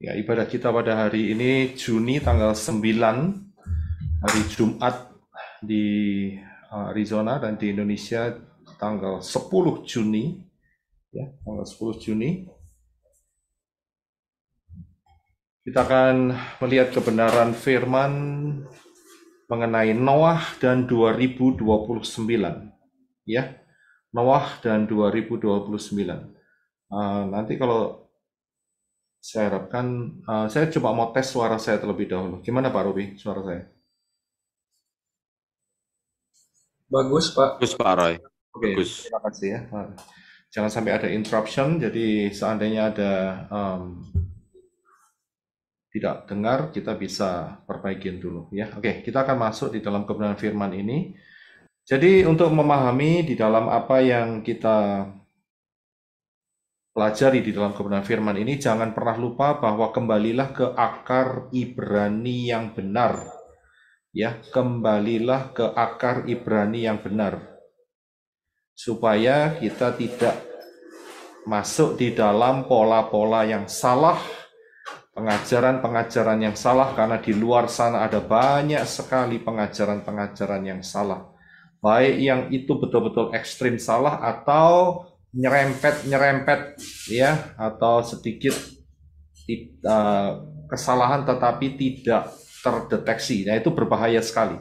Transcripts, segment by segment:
Ya, ibadah kita pada hari ini Juni tanggal 9, hari Jumat di Arizona, dan di Indonesia tanggal 10 Juni. Ya, tanggal 10 Juni. Kita akan melihat kebenaran firman mengenai Noah dan 2029. Ya, Noah dan 2029. Nanti kalau saya harapkan, saya coba mau tes suara saya terlebih dahulu. Gimana Pak Robi, suara saya? Bagus, Pak. Bagus Pak Roy, Oke, bagus. terima kasih ya. Jangan sampai ada interruption, jadi seandainya ada tidak dengar, kita bisa perbaikin dulu ya. Oke, kita akan masuk di dalam kebenaran firman ini. Jadi untuk memahami di dalam apa yang kita pelajari di dalam kebenaran firman ini, jangan pernah lupa bahwa kembalilah ke akar Ibrani yang benar. Ya, kembalilah ke akar Ibrani yang benar. Supaya kita tidak masuk di dalam pola-pola yang salah, pengajaran-pengajaran yang salah, karena di luar sana ada banyak sekali pengajaran-pengajaran yang salah. Baik yang itu betul-betul ekstrim salah atau nyerempet-nyerempet ya, atau sedikit kesalahan tetapi tidak terdeteksi. Nah, itu berbahaya sekali.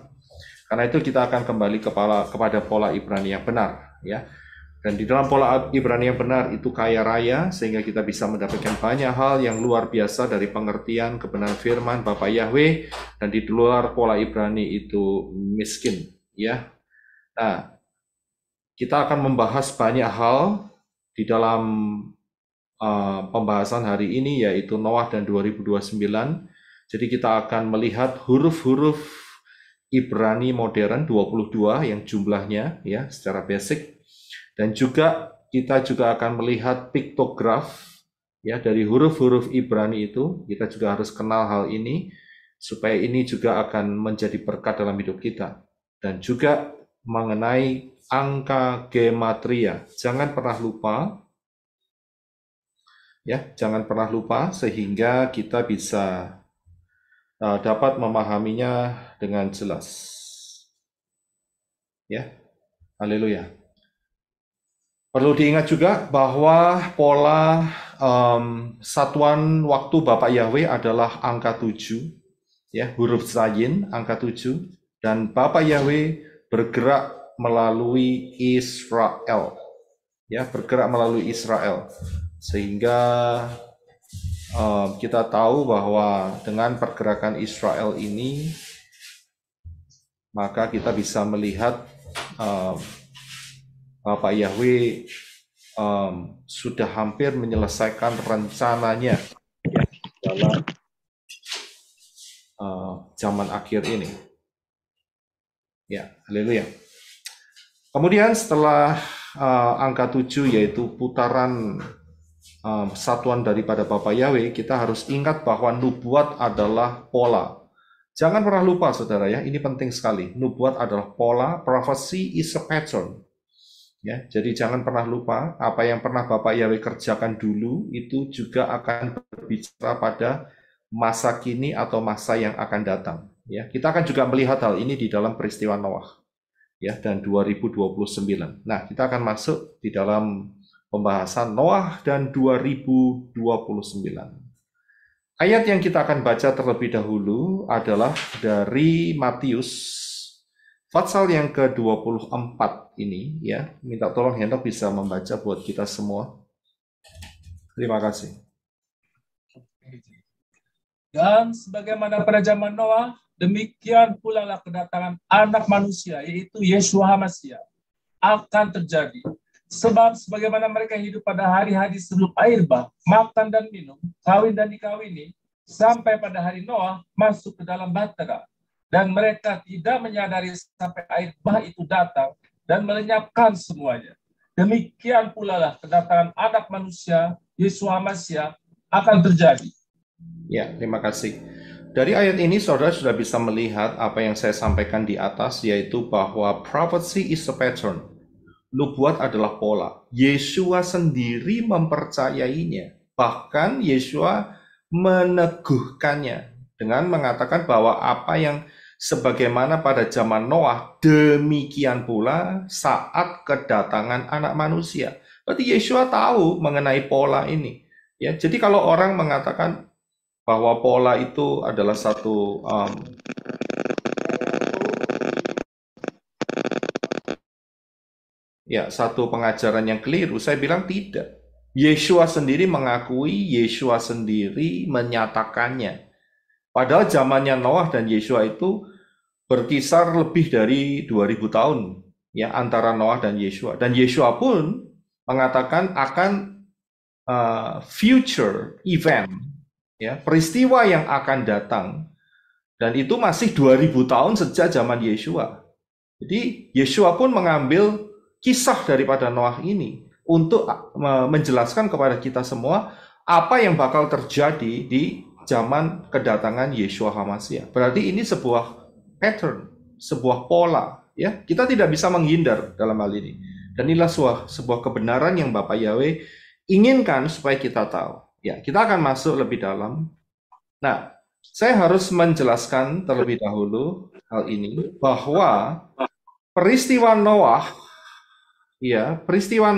Karena itu kita akan kembali kepada pola Ibrani yang benar ya. Dan di dalam pola Ibrani yang benar itu kaya raya, sehingga kita bisa mendapatkan banyak hal yang luar biasa dari pengertian kebenaran firman Bapa Yahweh, dan di luar pola Ibrani itu miskin. Ya, nah, kita akan membahas banyak hal di dalam pembahasan hari ini, yaitu Noah dan 2029. Jadi kita akan melihat huruf-huruf Ibrani modern 22 yang jumlahnya ya secara basic. Dan juga kita juga akan melihat piktograf ya dari huruf-huruf Ibrani itu. Kita juga harus kenal hal ini supaya ini juga akan menjadi berkat dalam hidup kita. Dan juga mengenai angka gematria. Jangan pernah lupa ya, jangan pernah lupa sehingga kita bisa dapat memahaminya dengan jelas. Ya. Haleluya. Perlu diingat juga bahwa pola satuan waktu Bapak Yahweh adalah angka 7, ya, huruf Zayin, angka 7, dan Bapak Yahweh bergerak melalui Israel, ya, bergerak melalui Israel, sehingga kita tahu bahwa dengan pergerakan Israel ini, maka kita bisa melihat Bapak Yahweh sudah hampir menyelesaikan rencananya ya, dalam zaman akhir ini. Ya, haleluya. Kemudian setelah angka 7 yaitu putaran satuan daripada Bapak Yahweh, kita harus ingat bahwa nubuat adalah pola. Jangan pernah lupa saudara ya, ini penting sekali. Nubuat adalah pola, prophecy is a pattern. Ya, jadi jangan pernah lupa apa yang pernah Bapak Yahweh kerjakan dulu itu juga akan berbicara pada masa kini atau masa yang akan datang. Ya, kita akan juga melihat hal ini di dalam peristiwa Noah ya dan 2029. Nah, kita akan masuk di dalam pembahasan Noah dan 2029. Ayat yang kita akan baca terlebih dahulu adalah dari Matius pasal yang ke-24 ini ya. Minta tolong Hendok bisa membaca buat kita semua. Terima kasih. Dan sebagaimana pada zaman Noah, demikian pula lah kedatangan anak manusia, yaitu Yeshua HaMashiach, akan terjadi. Sebab sebagaimana mereka hidup pada hari-hari sebelum air bah, makan dan minum, kawin dan dikawini, sampai pada hari Noah masuk ke dalam bahtera. Dan mereka tidak menyadari sampai air bah itu datang dan melenyapkan semuanya. Demikian pula lah kedatangan anak manusia, Yeshua HaMashiach, akan terjadi. Ya, terima kasih. Dari ayat ini saudara sudah bisa melihat apa yang saya sampaikan di atas, yaitu bahwa prophecy is a pattern. Nubuat adalah pola. Yeshua sendiri mempercayainya. Bahkan Yeshua meneguhkannya dengan mengatakan bahwa apa yang sebagaimana pada zaman Noah, demikian pula saat kedatangan anak manusia. Berarti Yeshua tahu mengenai pola ini. Ya, jadi kalau orang mengatakan bahwa pola itu adalah satu pengajaran yang keliru, saya bilang tidak. Yeshua sendiri mengakui, Yeshua sendiri menyatakannya. Padahal zamannya Noah dan Yeshua itu berkisar lebih dari 2000 tahun ya antara Noah dan Yeshua. Dan Yeshua pun mengatakan akan future event, ya, peristiwa yang akan datang. Dan itu masih 2000 tahun sejak zaman Yeshua. Jadi Yeshua pun mengambil kisah daripada Noah ini untuk menjelaskan kepada kita semua apa yang bakal terjadi di zaman kedatangan Yeshua HaMashiach. Berarti ini sebuah pattern, sebuah pola, ya. Kita tidak bisa menghindar dalam hal ini. Dan inilah sebuah kebenaran yang Bapak Yahweh inginkan supaya kita tahu. Ya, kita akan masuk lebih dalam. Nah, saya harus menjelaskan terlebih dahulu hal ini bahwa peristiwa Noah, ya, peristiwa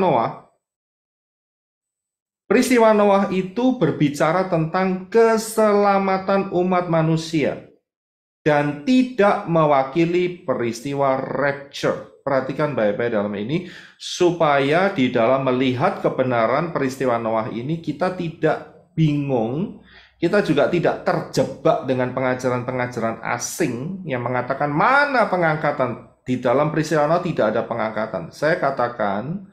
Noah itu berbicara tentang keselamatan umat manusia dan tidak mewakili peristiwa rapture. Perhatikan baik-baik dalam ini, supaya di dalam melihat kebenaran peristiwa Noah ini kita tidak bingung, kita juga tidak terjebak dengan pengajaran-pengajaran asing yang mengatakan mana pengangkatan. Di dalam peristiwa Noah tidak ada pengangkatan. Saya katakan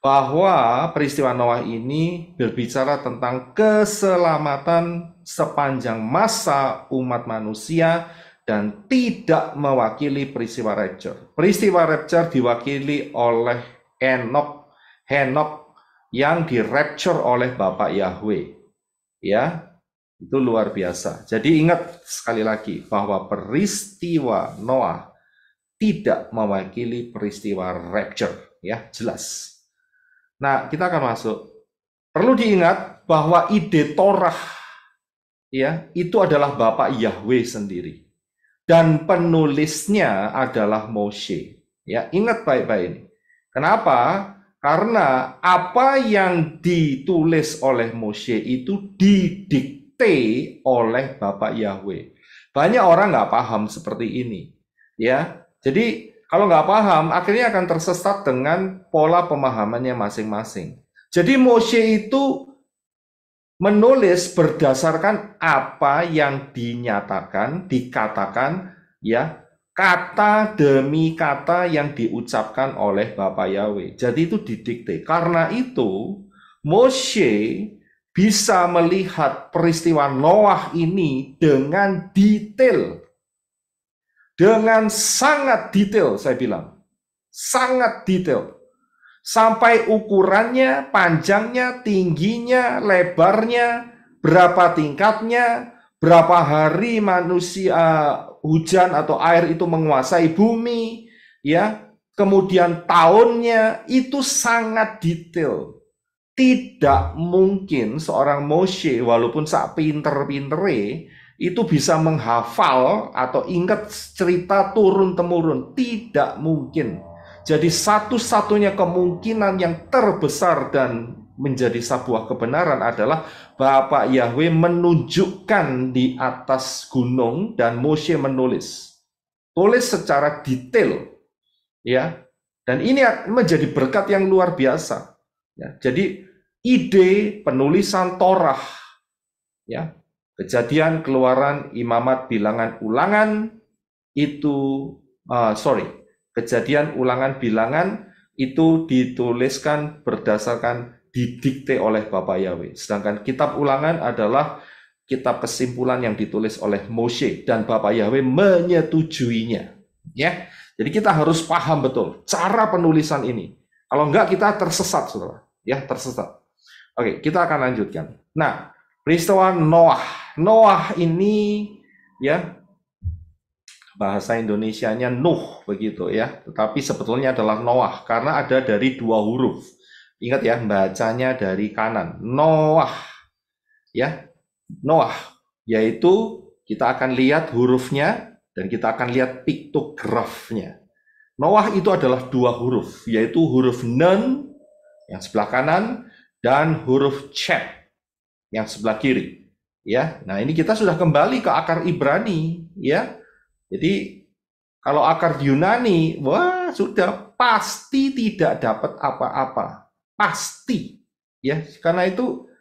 bahwa peristiwa Noah ini berbicara tentang keselamatan sepanjang masa umat manusia dan tidak mewakili peristiwa rapture. Peristiwa rapture diwakili oleh Henokh yang dirapture oleh Bapak Yahweh. Ya, itu luar biasa. Jadi ingat sekali lagi bahwa peristiwa Noah tidak mewakili peristiwa rapture, ya, jelas. Nah, kita akan masuk. Perlu diingat bahwa ide Torah, ya, itu adalah Bapak Yahweh sendiri. Dan penulisnya adalah Moshe. Ya, ingat baik-baik ini. Kenapa? Karena apa yang ditulis oleh Moshe itu didikte oleh Bapak Yahweh. Banyak orang nggak paham seperti ini. Ya, jadi kalau nggak paham, akhirnya akan tersesat dengan pola pemahamannya masing-masing. Jadi Moshe itu menulis berdasarkan apa yang dinyatakan, dikatakan, ya, kata demi kata yang diucapkan oleh Bapak Yahweh. Jadi itu didikte. Karena itu, Moshe bisa melihat peristiwa Noah ini dengan detail. Dengan sangat detail, saya bilang. Sangat detail. Sampai ukurannya, panjangnya, tingginya, lebarnya, berapa tingkatnya, berapa hari manusia hujan atau air itu menguasai bumi, ya. Kemudian tahunnya itu sangat detail. Tidak mungkin seorang Moshe walaupun sak pinter-pintere itu bisa menghafal atau ingat cerita turun-temurun. Tidak mungkin. Jadi satu-satunya kemungkinan yang terbesar dan menjadi sebuah kebenaran adalah Bapak Yahweh menunjukkan di atas gunung dan Moshe menulis. Tulis secara detail. Ya. Dan ini menjadi berkat yang luar biasa. Ya. Jadi ide penulisan Torah, ya, Kejadian, Keluaran, Imamat, Bilangan, Ulangan itu Kejadian, Ulangan, Bilangan itu dituliskan berdasarkan didikte oleh Bapak Yahweh. Sedangkan kitab Ulangan adalah kitab kesimpulan yang ditulis oleh Moshe dan Bapak Yahweh menyetujuinya. Ya, jadi kita harus paham betul cara penulisan ini. Kalau enggak kita tersesat, saudara. Ya, tersesat. Oke, kita akan lanjutkan. Nah, peristiwa Noah ini, ya, bahasa Indonesianya Nuh begitu ya, tetapi sebetulnya adalah Noah karena ada dari dua huruf. Ingat ya, bacanya dari kanan. Noah. Ya. Noah, yaitu kita akan lihat hurufnya dan kita akan lihat piktografnya. Noah itu adalah dua huruf, yaitu huruf Nun yang sebelah kanan dan huruf Chet yang sebelah kiri. Ya, nah ini kita sudah kembali ke akar Ibrani, ya. Jadi kalau akar Yunani, wah sudah pasti tidak dapat apa-apa, pasti, ya. Karena itu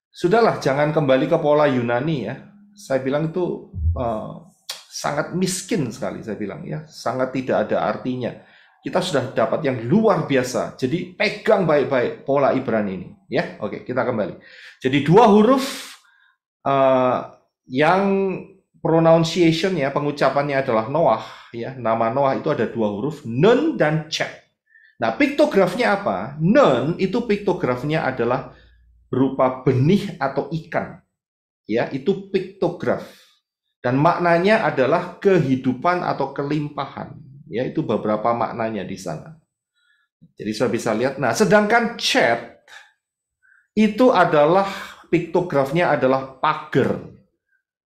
sudahlah, jangan kembali ke pola Yunani, ya. Saya bilang itu sangat miskin sekali, saya bilang, ya, sangat tidak ada artinya. Kita sudah dapat yang luar biasa. Jadi pegang baik-baik pola Ibrani ini, ya. Oke, kita kembali. Jadi dua huruf yang pronunciation, ya, pengucapannya adalah Noah, ya. Nama Noah itu ada dua huruf, Nun dan Chet. Nah, piktografnya apa? Nun itu piktografnya adalah berupa benih atau ikan, ya, itu piktograf. Dan maknanya adalah kehidupan atau kelimpahan, ya, itu beberapa maknanya di sana. Jadi saya bisa lihat. Nah, sedangkan Chet itu adalah piktografnya adalah pagar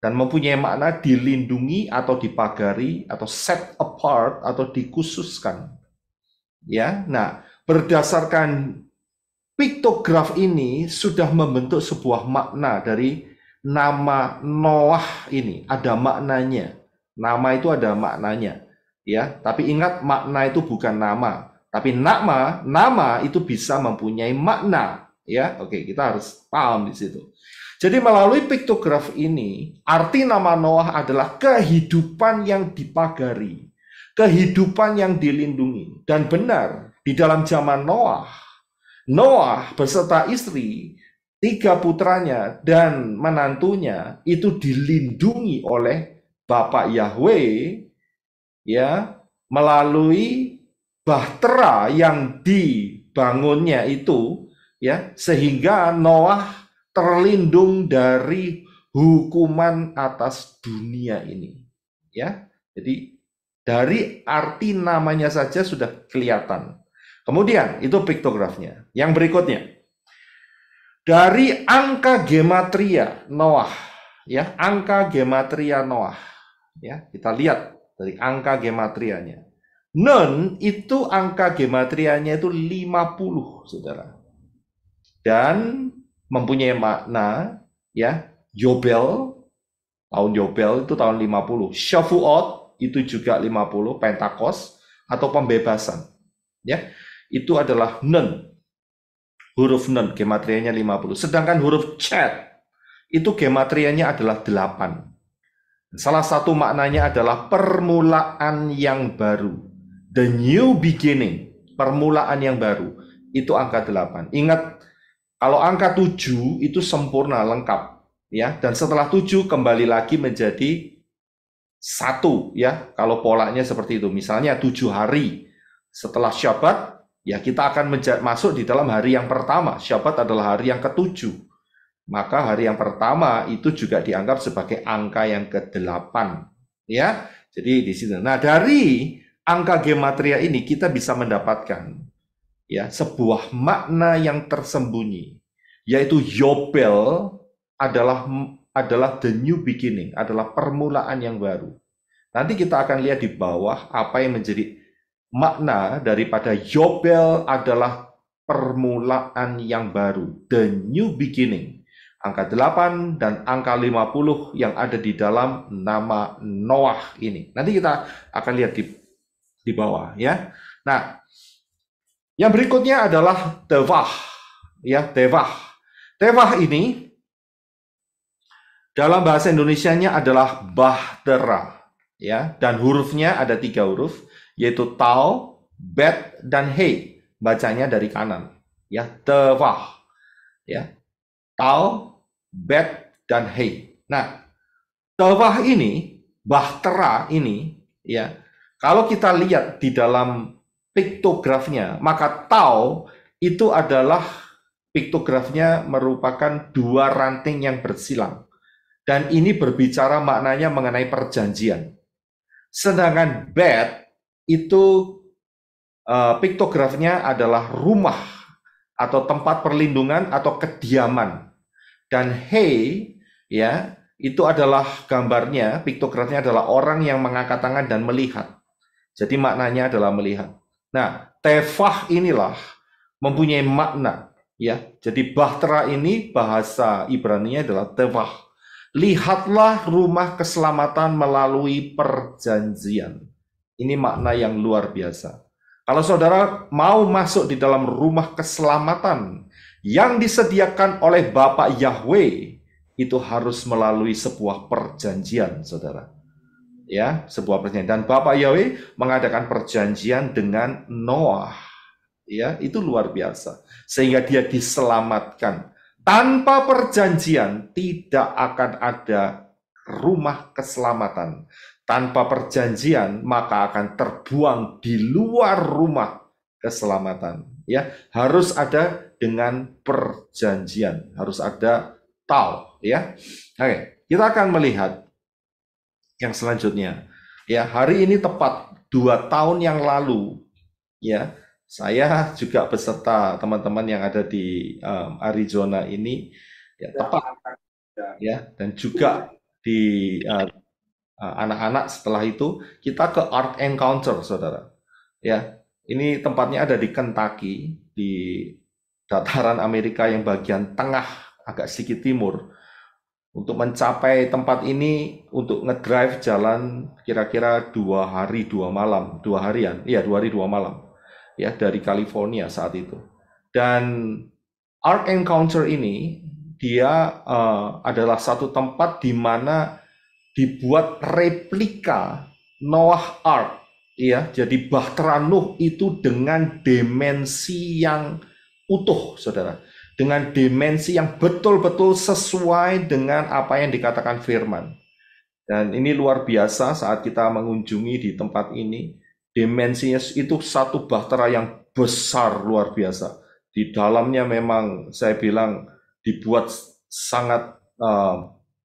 dan mempunyai makna dilindungi atau dipagari atau set apart atau dikhususkan. Ya, nah, berdasarkan piktograf ini sudah membentuk sebuah makna dari nama Noah ini. Ada maknanya. Nama itu ada maknanya. Ya, tapi ingat, makna itu bukan nama. Tapi nama itu bisa mempunyai makna. Ya, oke, kita harus paham di situ. Jadi melalui piktograf ini, arti nama Noah adalah kehidupan yang dipagari, kehidupan yang dilindungi. Dan benar, di dalam zaman Noah beserta istri, 3 putranya dan menantunya itu dilindungi oleh Bapak Yahweh, ya, melalui bahtera yang dibangunnya itu, ya, sehingga Noah terlindung dari hukuman atas dunia ini, ya. Jadi dari arti namanya saja sudah kelihatan. Kemudian itu piktografnya. Yang berikutnya, dari angka gematria Noah, ya, angka gematria Noah, ya, kita lihat dari angka gematrianya. Nun itu angka gematrianya itu 50, saudara. Dan mempunyai makna, ya, Yobel, tahun Yobel itu tahun 50. Shavuot itu juga 50, Pentakos atau pembebasan. Ya, itu adalah Nun. Huruf Nun gematrianya 50. Sedangkan huruf Chet itu gematrianya adalah 8. Salah satu maknanya adalah permulaan yang baru. The new beginning, permulaan yang baru. Itu angka 8. Ingat, kalau angka 7 itu sempurna, lengkap, ya. Dan setelah 7 kembali lagi menjadi 1, ya. Kalau polanya seperti itu. Misalnya 7 hari setelah Syabat, ya, kita akan masuk di dalam hari yang pertama. Syabat adalah hari yang ke-7. Maka hari yang pertama itu juga dianggap sebagai angka yang ke-8, ya. Jadi di sini. Nah, dari angka gematria ini kita bisa mendapatkan, ya, sebuah makna yang tersembunyi, yaitu Yobel adalah the new beginning, adalah permulaan yang baru. Nanti kita akan lihat di bawah apa yang menjadi makna daripada Yobel adalah permulaan yang baru, the new beginning. Angka 8 dan angka 50 yang ada di dalam nama Noah ini. Nanti kita akan lihat di bawah, ya. Nah, yang berikutnya adalah Tevah, ya, Tevah. Tevah ini dalam bahasa Indonesianya adalah bahtera, ya, dan hurufnya ada 3 huruf, yaitu Tau, Bet, dan He. Bacanya dari kanan, ya, Tevah, ya, Tau, Bet, dan He. Nah, Tevah ini, bahtera ini, ya, kalau kita lihat di dalam piktografnya, maka Tau itu adalah piktografnya merupakan 2 ranting yang bersilang. Dan ini berbicara maknanya mengenai perjanjian. Sedangkan Bet itu piktografnya adalah rumah atau tempat perlindungan atau kediaman. Dan He, ya, itu adalah gambarnya, piktogramnya adalah orang yang mengangkat tangan dan melihat. Jadi maknanya adalah melihat. Nah, tefah inilah mempunyai makna, ya. Jadi bahtera ini bahasa Ibrani adalah tefah. Lihatlah rumah keselamatan melalui perjanjian. Ini makna yang luar biasa. Kalau saudara mau masuk di dalam rumah keselamatan yang disediakan oleh Bapa Yahweh, itu harus melalui sebuah perjanjian, saudara. Ya, sebuah perjanjian. Dan Bapa Yahweh mengadakan perjanjian dengan Noah. Ya, itu luar biasa. Sehingga dia diselamatkan. Tanpa perjanjian tidak akan ada rumah keselamatan. Tanpa perjanjian maka akan terbuang di luar rumah keselamatan. Ya, harus ada dengan perjanjian, harus ada tau. Ya, oke, kita akan melihat yang selanjutnya. Ya, hari ini tepat 2 tahun yang lalu, ya, saya juga beserta teman-teman yang ada di Arizona ini, ya, tepat, ya, dan juga di anak-anak setelah itu kita ke Art Encounter, saudara. Ya, ini tempatnya ada di Kentucky, di dataran Amerika yang bagian tengah, agak sedikit timur. Untuk mencapai tempat ini, untuk ngedrive jalan kira-kira 2 hari 2 malam, 2 harian, iya 2 hari 2 malam, ya, dari California saat itu. Dan Ark Encounter ini dia adalah satu tempat di mana dibuat replika Noah Ark, ya. Jadi bahtera Nuh itu dengan dimensi yang utuh, saudara. Dengan dimensi yang betul-betul sesuai dengan apa yang dikatakan firman. Dan ini luar biasa saat kita mengunjungi di tempat ini. Dimensinya itu satu bahtera yang besar luar biasa. Di dalamnya memang saya bilang dibuat sangat,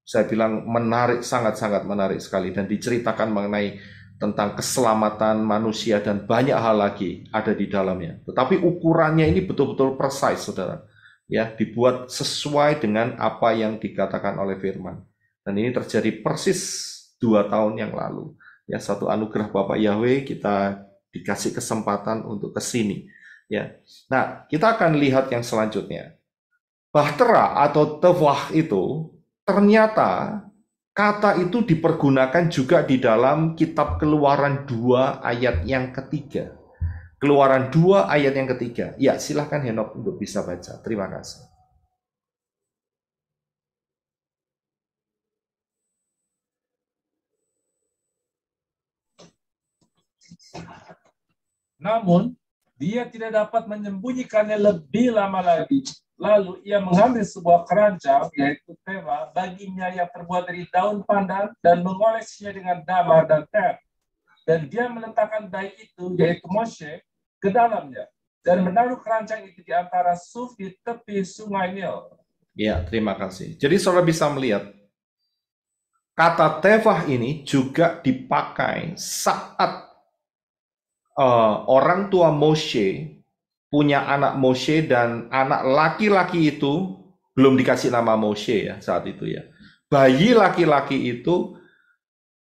saya bilang menarik, sangat-sangat menarik sekali. Dan diceritakan mengenai tentang keselamatan manusia dan banyak hal lagi ada di dalamnya. Tetapi ukurannya ini betul-betul precise, saudara. Ya, dibuat sesuai dengan apa yang dikatakan oleh firman. Dan ini terjadi persis 2 tahun yang lalu. Ya, satu anugerah Bapak Yahweh, kita dikasih kesempatan untuk ke sini. Ya. Nah, kita akan lihat yang selanjutnya. Bahtera atau tefah itu ternyata kata itu dipergunakan juga di dalam kitab Keluaran 2 ayat yang ketiga. Keluaran 2 ayat yang ketiga. Ya, silahkan Henok untuk bisa baca. Terima kasih. Namun, dia tidak dapat menyembunyikannya lebih lama lagi. Lalu ia mengambil sebuah keranjang, yaitu tema, baginya yang terbuat dari daun pandan dan mengolesinya dengan damar dan ter. Dan dia meletakkan bayi itu, yaitu Moshe, ke dalamnya dan menaruh keranjang itu di antara suf di tepi sungai Nil. Ya, terima kasih. Jadi saudara bisa melihat kata tefah ini juga dipakai saat orang tua Moshe punya anak Moshe dan anak laki-laki itu belum dikasih nama Moshe ya saat itu ya. Bayi laki-laki itu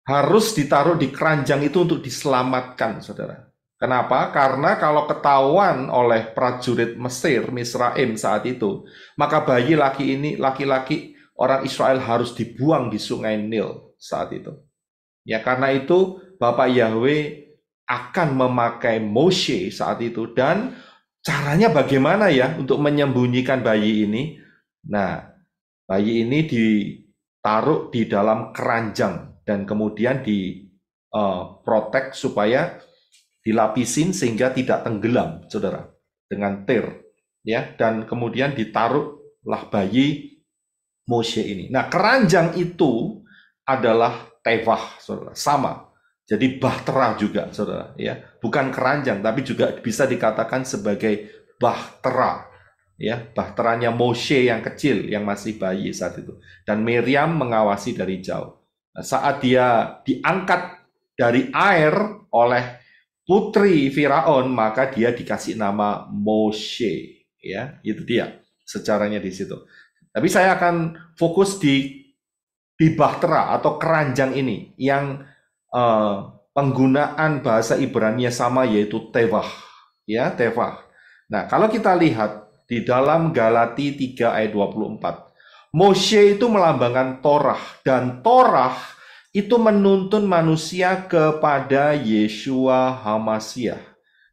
harus ditaruh di keranjang itu untuk diselamatkan, saudara. Kenapa? Karena kalau ketahuan oleh prajurit Mesir, Misraim saat itu, maka bayi laki-laki orang Israel harus dibuang di sungai Nil saat itu. Ya, karena itu Bapak Yahweh akan memakai Moshe saat itu. Dan caranya bagaimana ya untuk menyembunyikan bayi ini? Nah, bayi ini ditaruh di dalam keranjang dan kemudian diprotek supaya dilapisin sehingga tidak tenggelam, saudara, dengan tir, ya. Dan kemudian ditaruhlah bayi Moshe ini. Nah, keranjang itu adalah tefah, saudara, sama. Jadi bahtera juga, saudara, ya. Bukan keranjang, tapi juga bisa dikatakan sebagai bahtera, ya. Bahteranya Moshe yang kecil, yang masih bayi saat itu. Dan Miriam mengawasi dari jauh. Nah, saat dia diangkat dari air oleh putri Firaun, maka dia dikasih nama Moshe, ya. Itu dia sejarahnya di situ. Tapi saya akan fokus di di bahtera atau keranjang ini yang penggunaan bahasa Ibrani sama, yaitu tevah, ya, tevah. Nah, kalau kita lihat di dalam Galati 3 ayat 24, Moshe itu melambangkan Torah, dan Torah itu menuntun manusia kepada Yeshua HaMasyiah.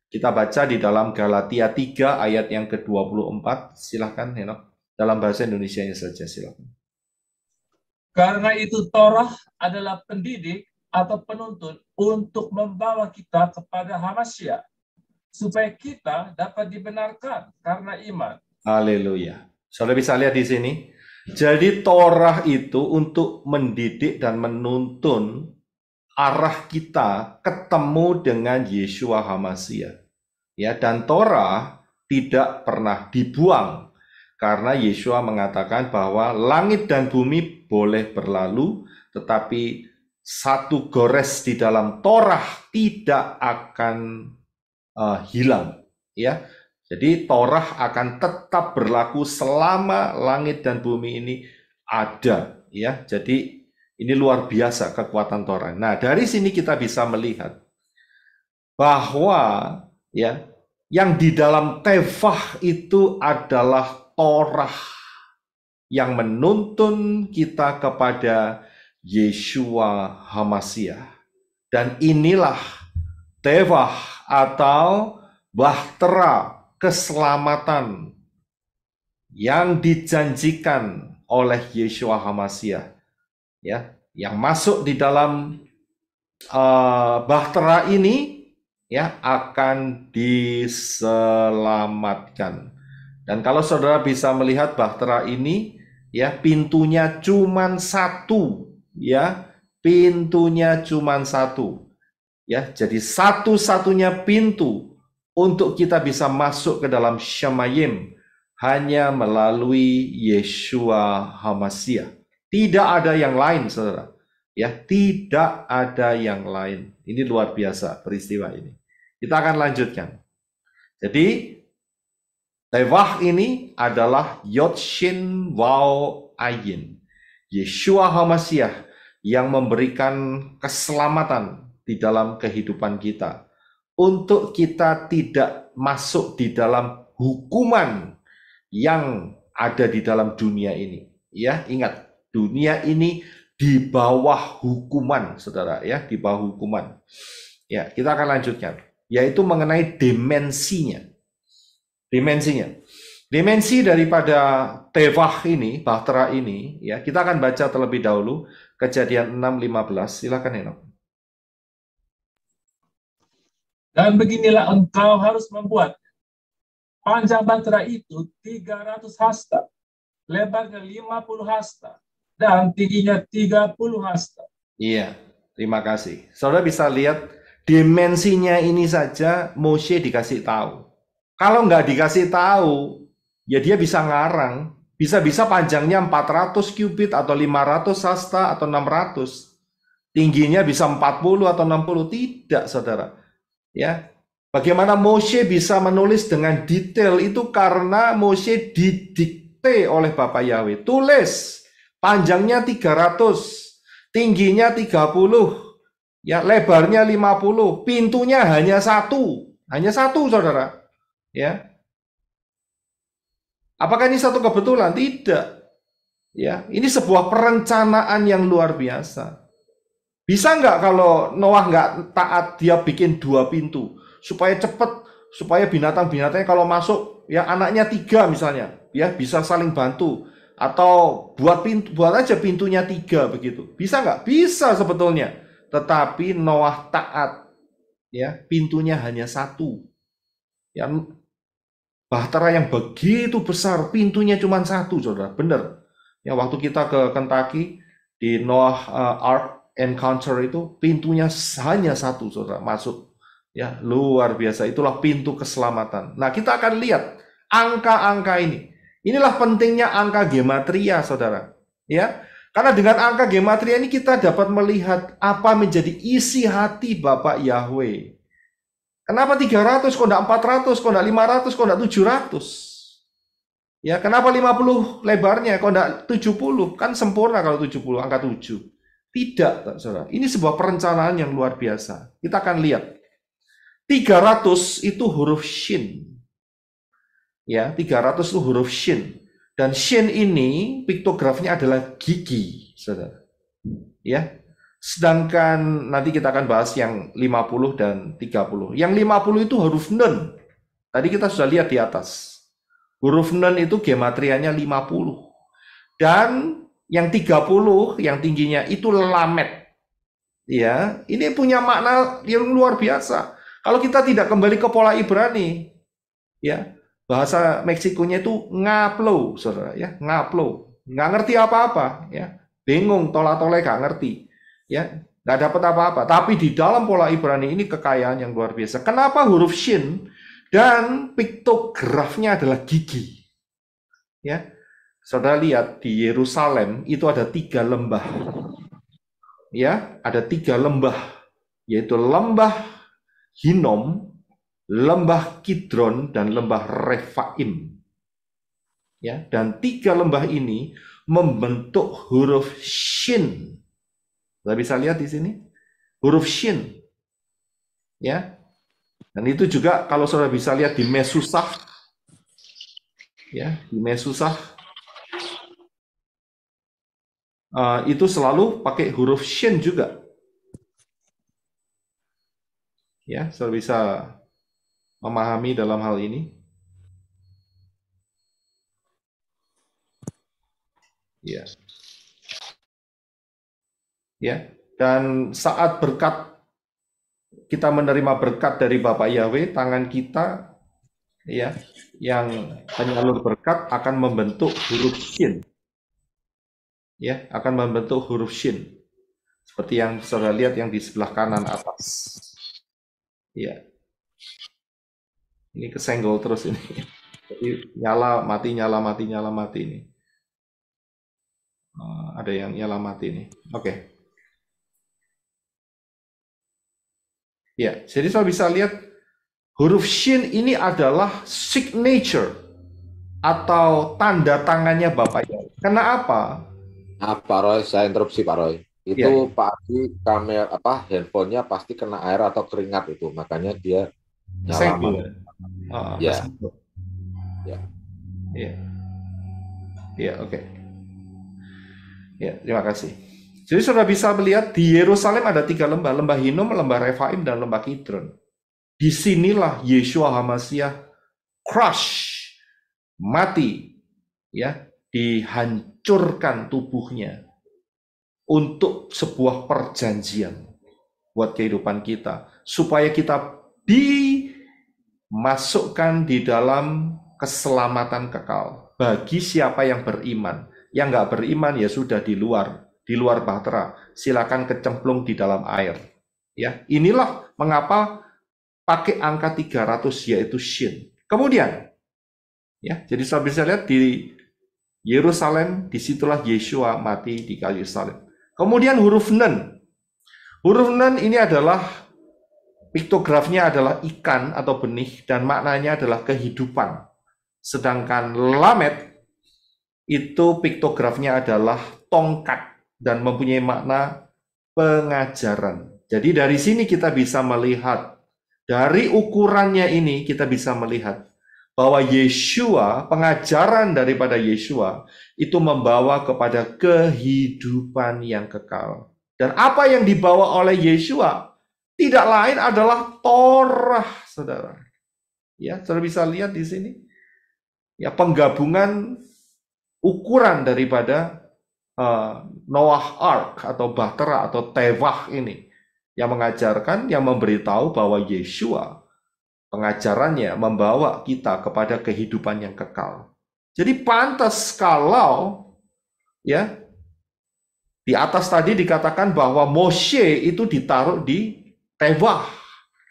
Kita baca di dalam Galatia 3 ayat yang ke-24. Silahkan, Henok. Dalam bahasa Indonesianya saja, silahkan. Karena itu Torah adalah pendidik atau penuntun untuk membawa kita kepada HaMasyiah, supaya kita dapat dibenarkan karena iman. Haleluya. Saudara bisa lihat di sini. Jadi Torah itu untuk mendidik dan menuntun arah kita ketemu dengan Yeshua HaMasyiah. Ya, dan Torah tidak pernah dibuang karena Yeshua mengatakan bahwa langit dan bumi boleh berlalu, tetapi satu gores di dalam Torah tidak akan hilang. Ya, jadi Torah akan tetap berlaku selama langit dan bumi ini ada. Ya, jadi ini luar biasa kekuatan Torah. Nah, dari sini kita bisa melihat bahwa ya, yang di dalam tevah itu adalah Torah yang menuntun kita kepada Yeshua HaMasyiah. Dan inilah tevah atau bahtera keselamatan yang dijanjikan oleh Yeshua HaMasyiah, ya, yang masuk di dalam bahtera ini, ya, akan diselamatkan. Dan kalau saudara bisa melihat bahtera ini, ya, pintunya cuma satu, ya, pintunya cuma satu, ya. Jadi satu-satunya pintu untuk kita bisa masuk ke dalam Shamayim hanya melalui Yeshua HaMasyiah. Tidak ada yang lain, saudara. Ya, tidak ada yang lain. Ini luar biasa peristiwa ini. Kita akan lanjutkan. Jadi, tevah ini adalah Yod Shin Waw Ayin. Yeshua HaMasyiah yang memberikan keselamatan di dalam kehidupan kita, untuk kita tidak masuk di dalam hukuman yang ada di dalam dunia ini. Ya, ingat, dunia ini di bawah hukuman, saudara, ya, di bawah hukuman. Ya, kita akan lanjutkan, yaitu mengenai dimensinya. Dimensi daripada tevah ini, bahtera ini, ya, kita akan baca terlebih dahulu Kejadian 6:15. Silakan, Henok. Dan beginilah engkau harus membuat. Panjang bahtera itu 300 hasta, lebarnya 50 hasta, dan tingginya 30 hasta. Iya, terima kasih. Saudara bisa lihat dimensinya ini saja Moshe dikasih tahu. Kalau nggak dikasih tahu, ya dia bisa ngarang. Bisa-bisa panjangnya 400 kubit atau 500 hasta atau 600. Tingginya bisa 40 atau 60. Tidak, saudara. Ya, bagaimana Moshe bisa menulis dengan detail itu karena Moshe didikte oleh Bapak Yahweh. Tulis, panjangnya 300, tingginya 30, ya, lebarnya 50, pintunya hanya satu, saudara. Ya, apakah ini satu kebetulan? Tidak. Ya, ini sebuah perencanaan yang luar biasa. Bisa nggak kalau Noah nggak taat, dia bikin 2 pintu supaya cepat, supaya binatang-binatangnya kalau masuk, ya, anaknya 3 misalnya, ya, bisa saling bantu, atau buat aja pintunya 3 begitu. Bisa nggak? Bisa sebetulnya. Tetapi Noah taat, ya, pintunya hanya 1. Ya, bahtera yang begitu besar, pintunya cuma 1, saudara. Benar. Ya, waktu kita ke Kentucky di Noah Ark Encounter itu pintunya hanya 1, saudara, masuk. Ya, luar biasa. Itulah pintu keselamatan. Nah, kita akan lihat angka-angka ini. Inilah pentingnya angka gematria, saudara. Ya, karena dengan angka gematria ini kita dapat melihat apa menjadi isi hati Bapak Yahweh. Kenapa 300, kok enggak 400, kok enggak 500, kok enggak 700? Ya, kenapa 50 lebarnya? Kok enggak 70? Kan sempurna kalau 70, angka 7. Tidak, saudara. Ini sebuah perencanaan yang luar biasa. Kita akan lihat. 300 itu huruf shin. Ya, 300 itu huruf shin. Dan shin ini piktografnya adalah gigi, saudara. Ya. Sedangkan nanti kita akan bahas yang 50 dan 30. Yang 50 itu huruf nun. Tadi kita sudah lihat di atas. Huruf nun itu gematrianya 50. Dan yang 30, yang tingginya itu lamet. Ya, ini punya makna yang luar biasa. Kalau kita tidak kembali ke pola Ibrani, ya, bahasa Meksikonya itu ngaplo, saudara, ya, ngaplo. Nggak ngerti apa-apa, ya. Bingung, tola-tole nggak ngerti. Ya, nggak dapat apa-apa. Tapi di dalam pola Ibrani ini kekayaan yang luar biasa. Kenapa huruf shin? Dan piktografnya adalah gigi. Ya, saudara lihat di Yerusalem itu ada 3 lembah. Ya, ada 3 lembah, yaitu lembah Hinom, lembah Kidron, dan lembah Refaim. Ya, dan 3 lembah ini membentuk huruf shin. Saudara bisa lihat di sini, huruf shin. Ya. Dan itu juga kalau saudara bisa lihat di Mesusah, ya, di Mesusah itu selalu pakai huruf shin juga. Ya, saudara bisa memahami dalam hal ini. Ya. Ya. Dan saat berkat kita menerima berkat dari Bapak Yahweh, tangan kita, ya, yang penyalur berkat akan membentuk huruf shin. Ya, akan membentuk huruf shin. Seperti yang saudara lihat yang di sebelah kanan atas. Ya. Ini kesenggol terus ini. Jadi nyala mati nyala mati nyala mati ini. Ada yang nyala mati ini. Oke. Ya, jadi saudara bisa lihat huruf shin ini adalah signature atau tanda tangannya Bapak Yahweh. Karena apa? Pak Roy, saya interupsi Pak Roy. Itu Ya. Pak Adi handphonenya pasti kena air atau keringat itu, makanya dia nyala mati. Ya. Ya. Ya. Ya, oke. Ya, terima kasih. Jadi saudara bisa melihat di Yerusalem ada 3 lembah, lembah Hinom, lembah Refaim, dan lembah Kidron. Disinilah Yeshua HaMashiach crush, mati, ya, dihancurkan tubuhnya untuk sebuah perjanjian buat kehidupan kita, supaya kita dimasukkan di dalam keselamatan kekal bagi siapa yang beriman. Yang nggak beriman ya sudah di luar bahtera, silakan kecemplung di dalam air. Ya, inilah mengapa pakai angka 300 yaitu shin. Kemudian, ya, jadi saudara bisa lihat di Yerusalem, disitulah Yeshua mati di kayu salib. Kemudian huruf nun. Huruf nun ini adalah piktografnya adalah ikan atau benih dan maknanya adalah kehidupan. Sedangkan lamet itu piktografnya adalah tongkat dan mempunyai makna pengajaran. Jadi dari sini kita bisa melihat, dari ukurannya ini kita bisa melihat bahwa Yeshua, pengajaran daripada Yeshua itu membawa kepada kehidupan yang kekal. Dan apa yang dibawa oleh Yeshua tidak lain adalah Torah, saudara. Ya, saudara bisa lihat di sini. Ya, penggabungan ukuran daripada Noah Ark atau Bahtera atau Tevah ini yang mengajarkan, yang memberitahu bahwa Yeshua pengajarannya membawa kita kepada kehidupan yang kekal. Jadi pantas kalau ya di atas tadi dikatakan bahwa Moshe itu ditaruh di Tevah.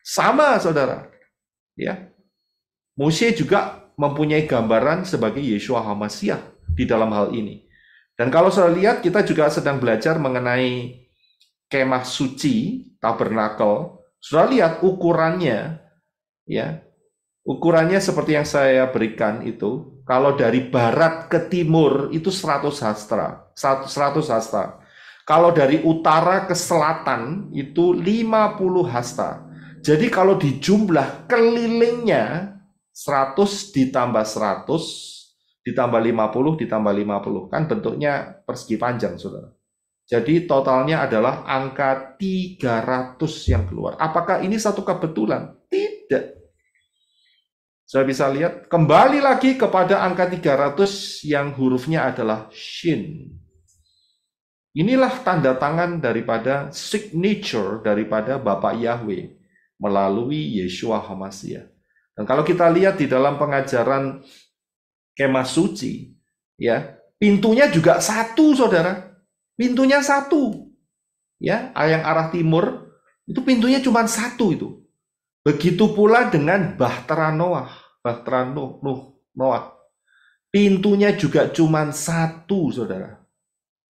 Sama, saudara. Ya. Moshe juga mempunyai gambaran sebagai Yeshua HaMashiach di dalam hal ini. Dan kalau saudara lihat, kita juga sedang belajar mengenai kemah suci, tabernakel. Saudara lihat ukurannya, ya, Ukurannya seperti yang saya berikan itu, kalau dari barat ke timur itu 100 hasta. 100 hasta. Kalau dari utara ke selatan itu 50 hasta. Jadi kalau dijumlah kelilingnya 100 ditambah 100 ditambah 50 ditambah 50 kan bentuknya persegi panjang, Saudara. Jadi totalnya adalah angka 300 yang keluar. Apakah ini satu kebetulan? Tidak. Saya bisa lihat kembali lagi kepada angka 300 yang hurufnya adalah Shin. Inilah tanda tangan daripada signature daripada Bapak Yahweh melalui Yeshua HaMashiach. Dan kalau kita lihat di dalam pengajaran Kemah Suci, ya, pintunya juga satu, Saudara. Pintunya satu. Ya, yang arah timur itu pintunya cuma satu itu. Begitu pula dengan Bahtera Noah. Bahtera Noah. Pintunya juga cuma satu, Saudara.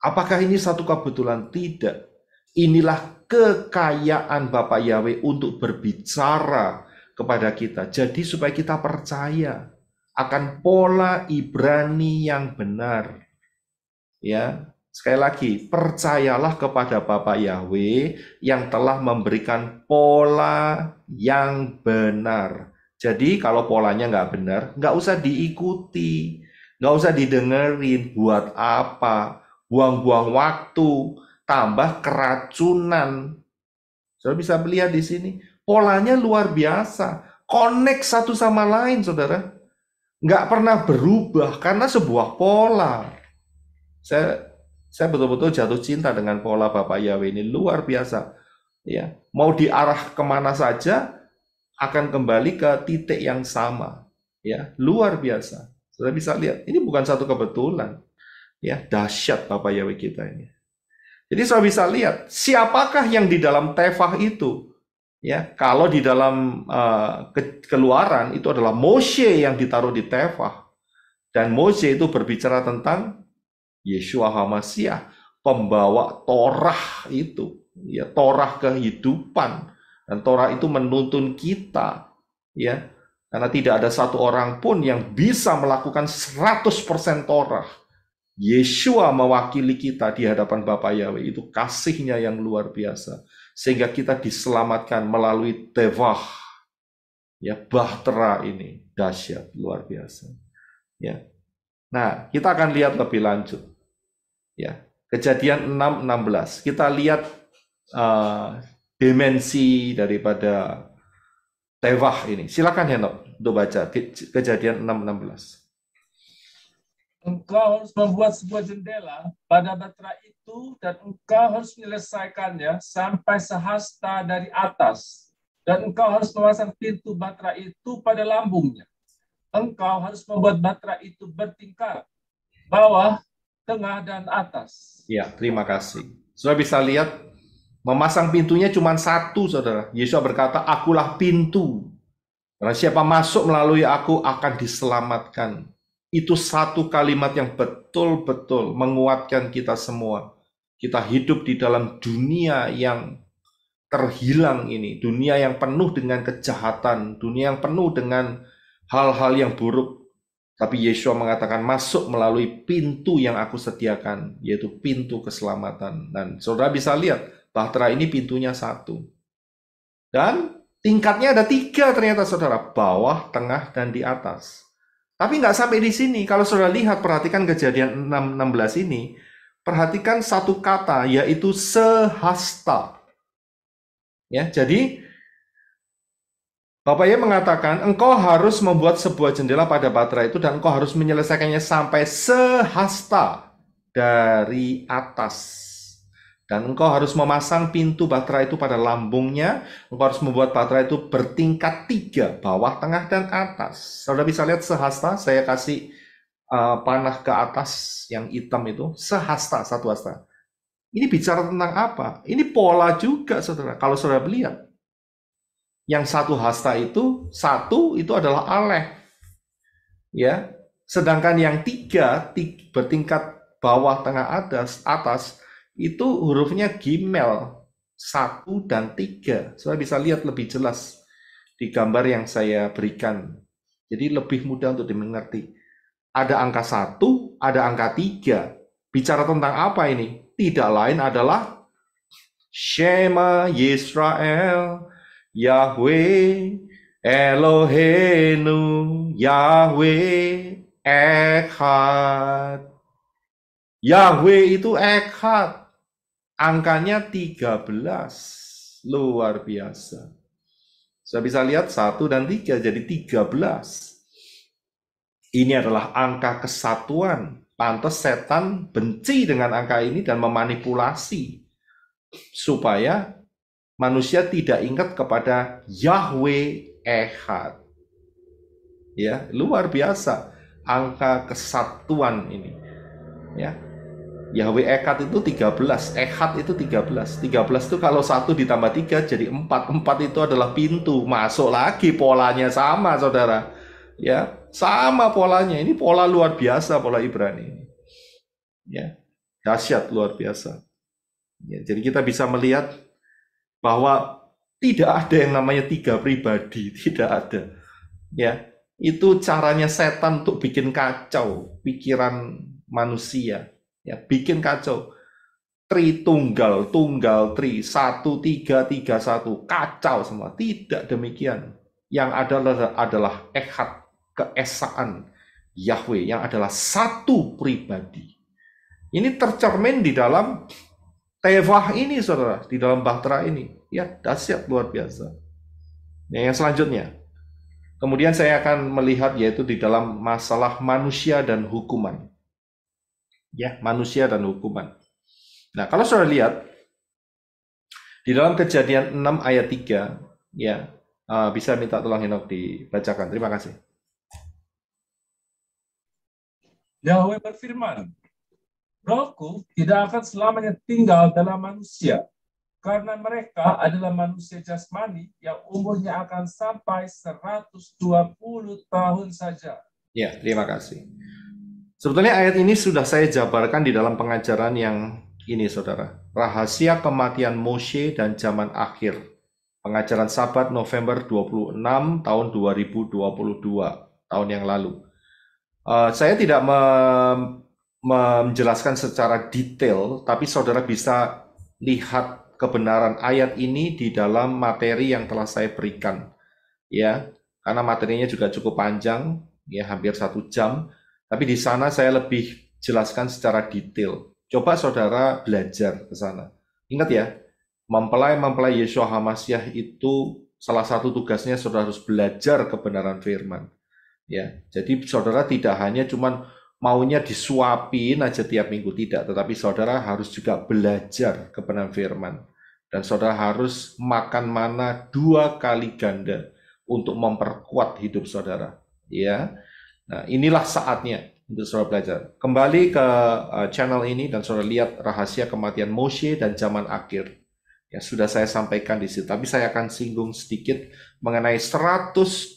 Apakah ini satu kebetulan? Tidak. Inilah kekayaan Bapak Yahweh untuk berbicara kepada kita. Jadi supaya kita percaya akan pola Ibrani yang benar. Ya, sekali lagi, percayalah kepada Bapak Yahweh yang telah memberikan pola yang benar. Jadi kalau polanya nggak benar, nggak usah diikuti, nggak usah didengerin. Buat apa? Buang-buang waktu, tambah keracunan. Saudara bisa melihat di sini, polanya luar biasa. Connect satu sama lain, Saudara. Nggak pernah berubah karena sebuah pola. Saya betul-betul jatuh cinta dengan pola Bapak Yahweh ini, luar biasa. Ya, mau diarah kemana saja, akan kembali ke titik yang sama, ya, luar biasa. Sudah bisa lihat, ini bukan satu kebetulan, ya, dahsyat Bapak Yahweh kita ini. Jadi saya bisa lihat siapakah yang di dalam Tefah itu, ya. Kalau di dalam Keluaran itu adalah Moshe yang ditaruh di Tefah, dan Moshe itu berbicara tentang Yeshua HaMashiach, pembawa Torah itu, ya, Torah kehidupan. Dan Torah itu menuntun kita, ya, karena tidak ada satu orang pun yang bisa melakukan 100% Torah. Yeshua mewakili kita di hadapan Bapa Yahweh, itu kasihnya yang luar biasa, sehingga kita diselamatkan melalui Tevah, ya, Bahtera ini dahsyat luar biasa, ya. Nah, kita akan lihat lebih lanjut, ya, Kejadian 6:16. Kita lihat dimensi daripada Tevah ini. Silakan Henok untuk baca Kejadian 6:16. Engkau harus membuat sebuah jendela pada Bahtera itu dan engkau harus menyelesaikannya sampai sehasta dari atas. Dan engkau harus memasang pintu Bahtera itu pada lambungnya. Engkau harus membuat Bahtera itu bertingkat, bawah, tengah, dan atas. Ya, terima kasih. Sudah bisa lihat memasang pintunya cuma satu, Saudara. Yesus berkata, akulah pintu. Karena siapa masuk melalui aku akan diselamatkan. Itu satu kalimat yang betul-betul menguatkan kita semua. Kita hidup di dalam dunia yang terhilang ini. Dunia yang penuh dengan kejahatan. Dunia yang penuh dengan hal-hal yang buruk. Tapi Yeshua mengatakan masuk melalui pintu yang aku sediakan, yaitu pintu keselamatan. Dan Saudara bisa lihat, Bahtera ini pintunya satu. Dan tingkatnya ada 3 ternyata, Saudara. Bawah, tengah, dan di atas. Tapi nggak sampai di sini. Kalau Saudara lihat, perhatikan Kejadian 6:16 ini, perhatikan satu kata, yaitu sehasta. Ya, jadi Bapak Yahweh mengatakan, engkau harus membuat sebuah jendela pada Bahtera itu, dan engkau harus menyelesaikannya sampai sehasta dari atas. Dan engkau harus memasang pintu Bahtera itu pada lambungnya. Engkau harus membuat Bahtera itu bertingkat 3, bawah, tengah, dan atas. Saudara bisa lihat sehasta, saya kasih panah ke atas yang hitam itu, sehasta, satu hasta. Ini bicara tentang apa? Ini pola juga, Saudara. Kalau Saudara lihat, yang satu hasta itu, satu itu adalah Alef. Ya. Sedangkan yang 3 bertingkat bawah, tengah, atas, itu hurufnya Gimel, 1 dan 3. Saudara bisa lihat lebih jelas di gambar yang saya berikan Jadi lebih mudah untuk dimengerti. Ada angka 1, ada angka 3. Bicara tentang apa ini? Tidak lain adalah Shema Yisrael, Yahweh Eloheinu, Yahweh Echad. Yahweh itu Echad. Angkanya 13. Luar biasa. Saya bisa lihat 1 dan 3 jadi 13. Ini adalah angka kesatuan. Pantes setan benci dengan angka ini dan memanipulasi supaya manusia tidak ingat kepada Yahweh Echad. Ya, luar biasa angka kesatuan ini. Ya. Yahweh Echad itu 13, Echad itu 13. 13 itu kalau 1 ditambah 3 jadi 4. 4 itu adalah pintu, masuk lagi, polanya sama, Saudara. Ya, sama polanya. Ini pola luar biasa, pola Ibrani ini. Ya, dahsyat luar biasa. Ya, jadi kita bisa melihat bahwa tidak ada yang namanya 3 pribadi, tidak ada. Ya, itu caranya setan untuk bikin kacau pikiran manusia. Ya, bikin kacau. Tritunggal, tunggal, tri, 1, 3, 3, 1, kacau semua. Tidak demikian. Yang adalah Echad, keesaan Yahweh, yang adalah satu pribadi. Ini tercermin di dalam Tevah ini, Saudara, di dalam Bahtera ini. Ya, dahsyat luar biasa. Ya, yang selanjutnya. Kemudian saya akan melihat yaitu di dalam masalah manusia dan hukuman. Ya, manusia dan hukuman. Nah, kalau Saudara lihat di dalam Kejadian 6 ayat 3, ya, bisa minta tolong Henok dibacakan. Terima kasih. Yahweh berfirman, Rohku tidak akan selamanya tinggal dalam manusia, karena mereka adalah manusia jasmani yang umurnya akan sampai 120 tahun saja. Ya, terima kasih. Sebetulnya ayat ini sudah saya jabarkan di dalam pengajaran yang ini, Saudara. Rahasia kematian Moshe dan zaman akhir. Pengajaran Sabat November 26 tahun 2022, tahun yang lalu. Saya tidak menjelaskan secara detail, tapi Saudara bisa lihat kebenaran ayat ini di dalam materi yang telah saya berikan. Ya, karena materinya juga cukup panjang, ya hampir 1 jam. Tapi di sana saya lebih jelaskan secara detail. Coba Saudara belajar ke sana. Ingat ya, mempelai Yeshua HaMashiach itu salah satu tugasnya Saudara harus belajar kebenaran firman. Ya, jadi Saudara tidak hanya cuman maunya disuapin aja tiap minggu, tidak, tetapi Saudara harus juga belajar kebenaran firman. Dan Saudara harus makan mana 2 kali ganda untuk memperkuat hidup Saudara. Ya. Nah, inilah saatnya untuk Saudara belajar. Kembali ke channel ini dan Saudara lihat rahasia kematian Moshe dan zaman akhir. Ya, sudah saya sampaikan di situ, tapi saya akan singgung sedikit mengenai 120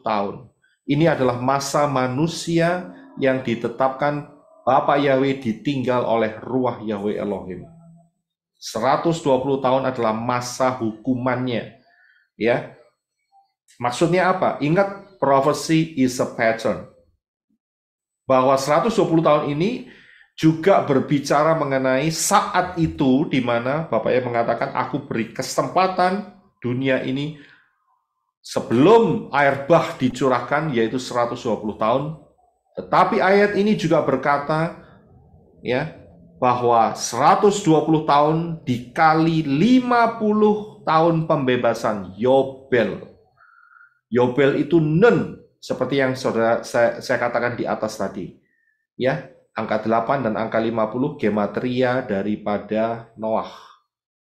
tahun. Ini adalah masa manusia yang ditetapkan Bapa Yahweh ditinggal oleh Ruach Yahweh Elohim. 120 tahun adalah masa hukumannya. Ya. Maksudnya apa? Ingat, prophecy is a pattern. Bahwa 120 tahun ini juga berbicara mengenai saat itu di mana Bapak Yahweh mengatakan, aku beri kesempatan dunia ini sebelum air bah dicurahkan, yaitu 120 tahun. Tetapi ayat ini juga berkata, ya, bahwa 120 tahun dikali 50 tahun pembebasan, Yobel. Yobel itu nun, seperti yang saya katakan di atas tadi. Ya, angka 8 dan angka 50 gematria daripada Noah.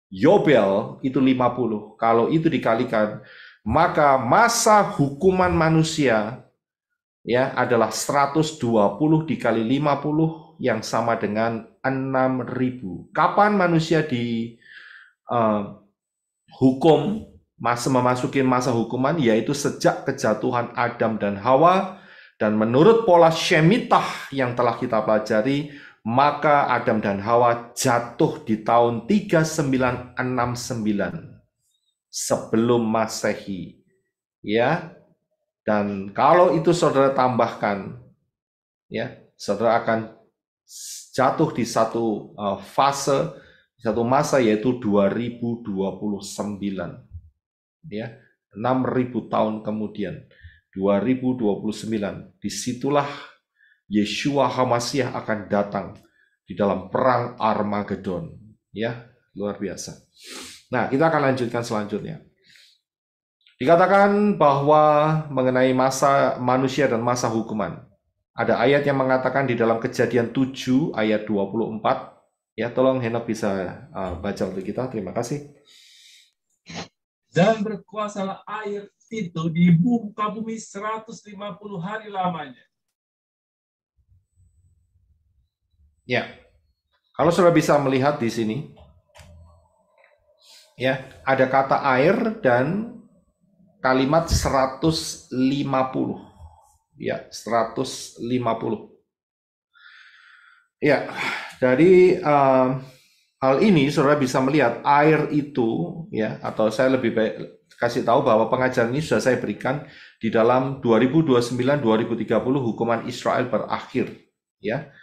Yobel itu 50. Kalau itu dikalikan, maka masa hukuman manusia ya adalah 120 dikali 50 yang sama dengan 6.000. Kapan manusia dihukum, memasuki masa hukuman, yaitu sejak kejatuhan Adam dan Hawa. Dan menurut pola Shemitah yang telah kita pelajari, maka Adam dan Hawa jatuh di tahun 3969 sebelum Masehi. Ya, Dan kalau itu saudara tambahkan, ya, saudara akan jatuh di satu fase, satu masa, yaitu 2029, ya, 6.000 tahun kemudian, 2029, disitulah Yeshua HaMashiach akan datang di dalam perang Armageddon, ya, luar biasa. Nah, kita akan lanjutkan selanjutnya. Dikatakan bahwa mengenai masa manusia dan masa hukuman. Ada ayat yang mengatakan di dalam Kejadian 7 ayat 24. Ya, tolong Henok bisa baca untuk kita. Terima kasih. Dan berkuasalah air itu di muka bumi 150 hari lamanya. Ya, kalau sudah bisa melihat di sini, ya, ada kata air dan kalimat 150. Ya, 150. Ya, dari hal ini saudara bisa melihat air itu, ya, atau saya lebih baik kasih tahu bahwa pengajaran ini sudah saya berikan di dalam 2029-2030 hukuman Israel berakhir, ya.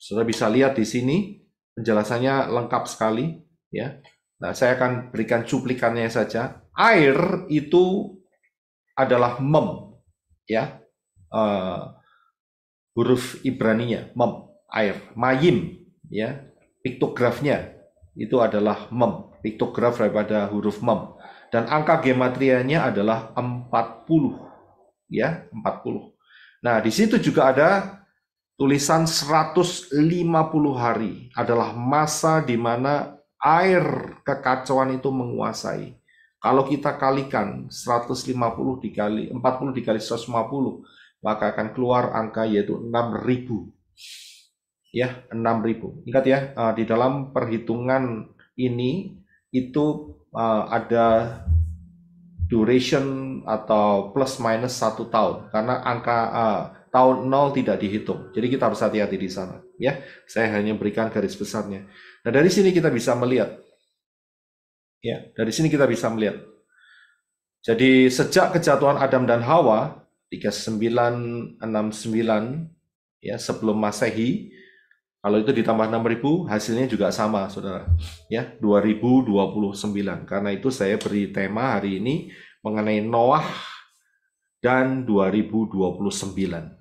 Saudara bisa lihat di sini penjelasannya lengkap sekali, ya. Nah, saya akan berikan cuplikannya saja. Air itu adalah mem, ya, huruf Ibraninya mem, air, mayim, ya, piktografnya itu adalah mem, piktograf daripada huruf mem, dan angka gematrianya adalah 40, ya, 40. Nah, di situ juga ada tulisan 150 hari adalah masa di mana air kekacauan itu menguasai. Kalau kita kalikan 150 dikali 40 dikali 150, maka akan keluar angka yaitu 6.000. Ya, 6.000. Ingat ya, di dalam perhitungan ini itu ada duration atau plus minus 1 tahun, karena angka tahun 0 tidak dihitung. Jadi kita harus hati-hati di sana. Ya, saya hanya berikan garis besarnya. Nah, dari sini kita bisa melihat. Ya, dari sini kita bisa melihat. Jadi sejak kejatuhan Adam dan Hawa 3969, ya, sebelum Masehi, kalau itu ditambah 6.000, hasilnya juga sama, saudara. Ya, 2029. Karena itu saya beri tema hari ini mengenai Noah dan 2029.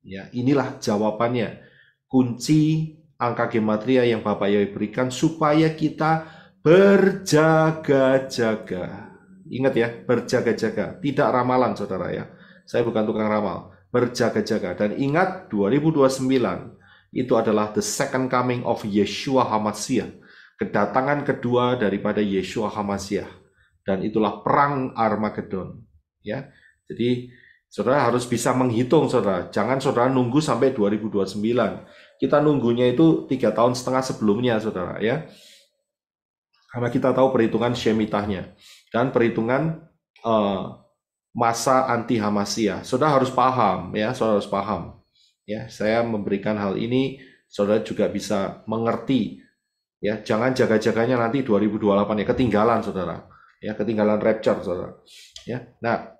Ya, inilah jawabannya. Kunci angka gematria yang Bapak Yahweh berikan supaya kita berjaga-jaga. Ingat ya, berjaga-jaga. Tidak ramalan, saudara ya. Saya bukan tukang ramal. Berjaga-jaga. Dan ingat, 2029 itu adalah the second coming of Yeshua HaMashiach. Kedatangan kedua daripada Yeshua HaMashiach. Dan itulah perang Armageddon. Ya, jadi saudara harus bisa menghitung, saudara. Jangan saudara nunggu sampai 2029. Kita nunggunya itu 3,5 tahun sebelumnya, saudara ya. Karena kita tahu perhitungan Shemitahnya dan perhitungan masa anti Hamasiyah. Saudara harus paham, ya. Saudara harus paham. Ya, saya memberikan hal ini, saudara juga bisa mengerti. Ya, jangan jaga-jaganya nanti 2028 ya, ketinggalan, saudara. Ya, ketinggalan rapture, saudara. Ya, nah.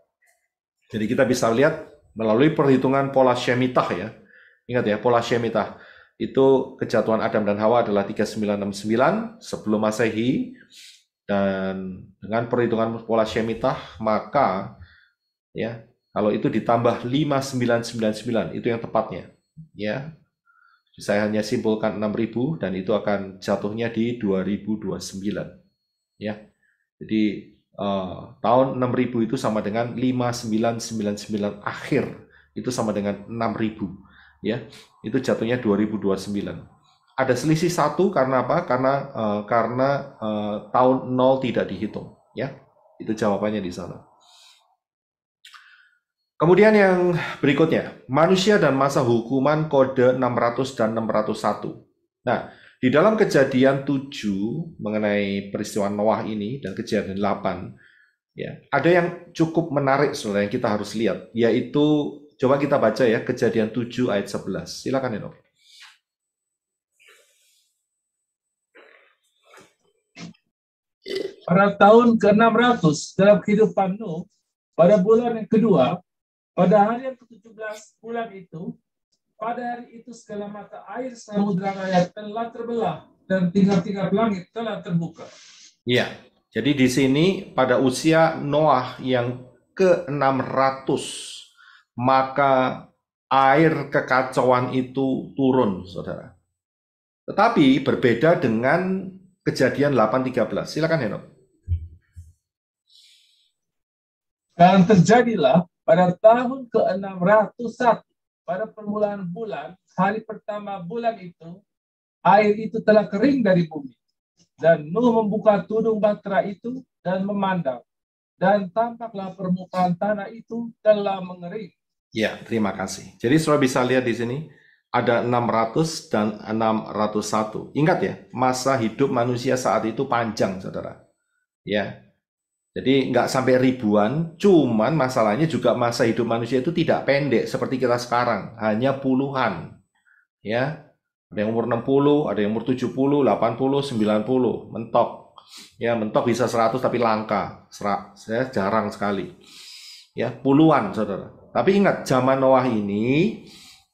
Jadi kita bisa lihat melalui perhitungan pola Shemitah ya. Ingat ya, pola Shemitah. Itu kejatuhan Adam dan Hawa adalah 3969 sebelum Masehi. Dan dengan perhitungan pola Shemitah, maka ya, kalau itu ditambah 5999, itu yang tepatnya. Ya. Saya hanya simpulkan 6.000 dan itu akan jatuhnya di 2029. Ya. Jadi tahun 6.000 itu sama dengan 5999 akhir, itu sama dengan 6.000, ya. Itu jatuhnya 2029. Ada selisih 1 karena apa? Karena tahun 0 tidak dihitung, ya. Itu jawabannya di sana. Kemudian yang berikutnya, manusia dan masa hukuman kode 600 dan 601. Nah, di dalam Kejadian 7 mengenai peristiwa Noah ini dan Kejadian 8, ya, ada yang cukup menarik, saudara, yang kita harus lihat, yaitu coba kita baca ya, Kejadian 7 ayat 11. Silakan, Eno. Pada tahun ke-600 dalam kehidupan Nuh, pada bulan yang kedua, pada hari yang ke-17 bulan itu, pada hari itu segala mata air samudra raya telah terbelah dan tingkap-tingkap langit telah terbuka. Ya, jadi di sini pada usia Noah yang ke-600, maka air kekacauan itu turun, saudara. Tetapi berbeda dengan Kejadian 8:13. Silakan Henok. Dan terjadilah pada tahun ke-601, pada permulaan bulan, hari pertama bulan itu, air itu telah kering dari bumi. Dan Nuh membuka tudung bahtera itu dan memandang. Dan tampaklah permukaan tanah itu telah mengering. Ya, terima kasih. Jadi saudara bisa lihat di sini, ada 600 dan 601. Ingat ya, masa hidup manusia saat itu panjang, saudara. Ya, jadi nggak sampai ribuan, cuman masalahnya juga masa hidup manusia itu tidak pendek seperti kita sekarang, hanya puluhan. Ya, ada yang umur 60, ada yang umur 70, 80, 90, mentok. Ya, mentok bisa 100 tapi langka. Saya jarang sekali. Ya, puluhan, saudara. Tapi ingat, zaman Noah ini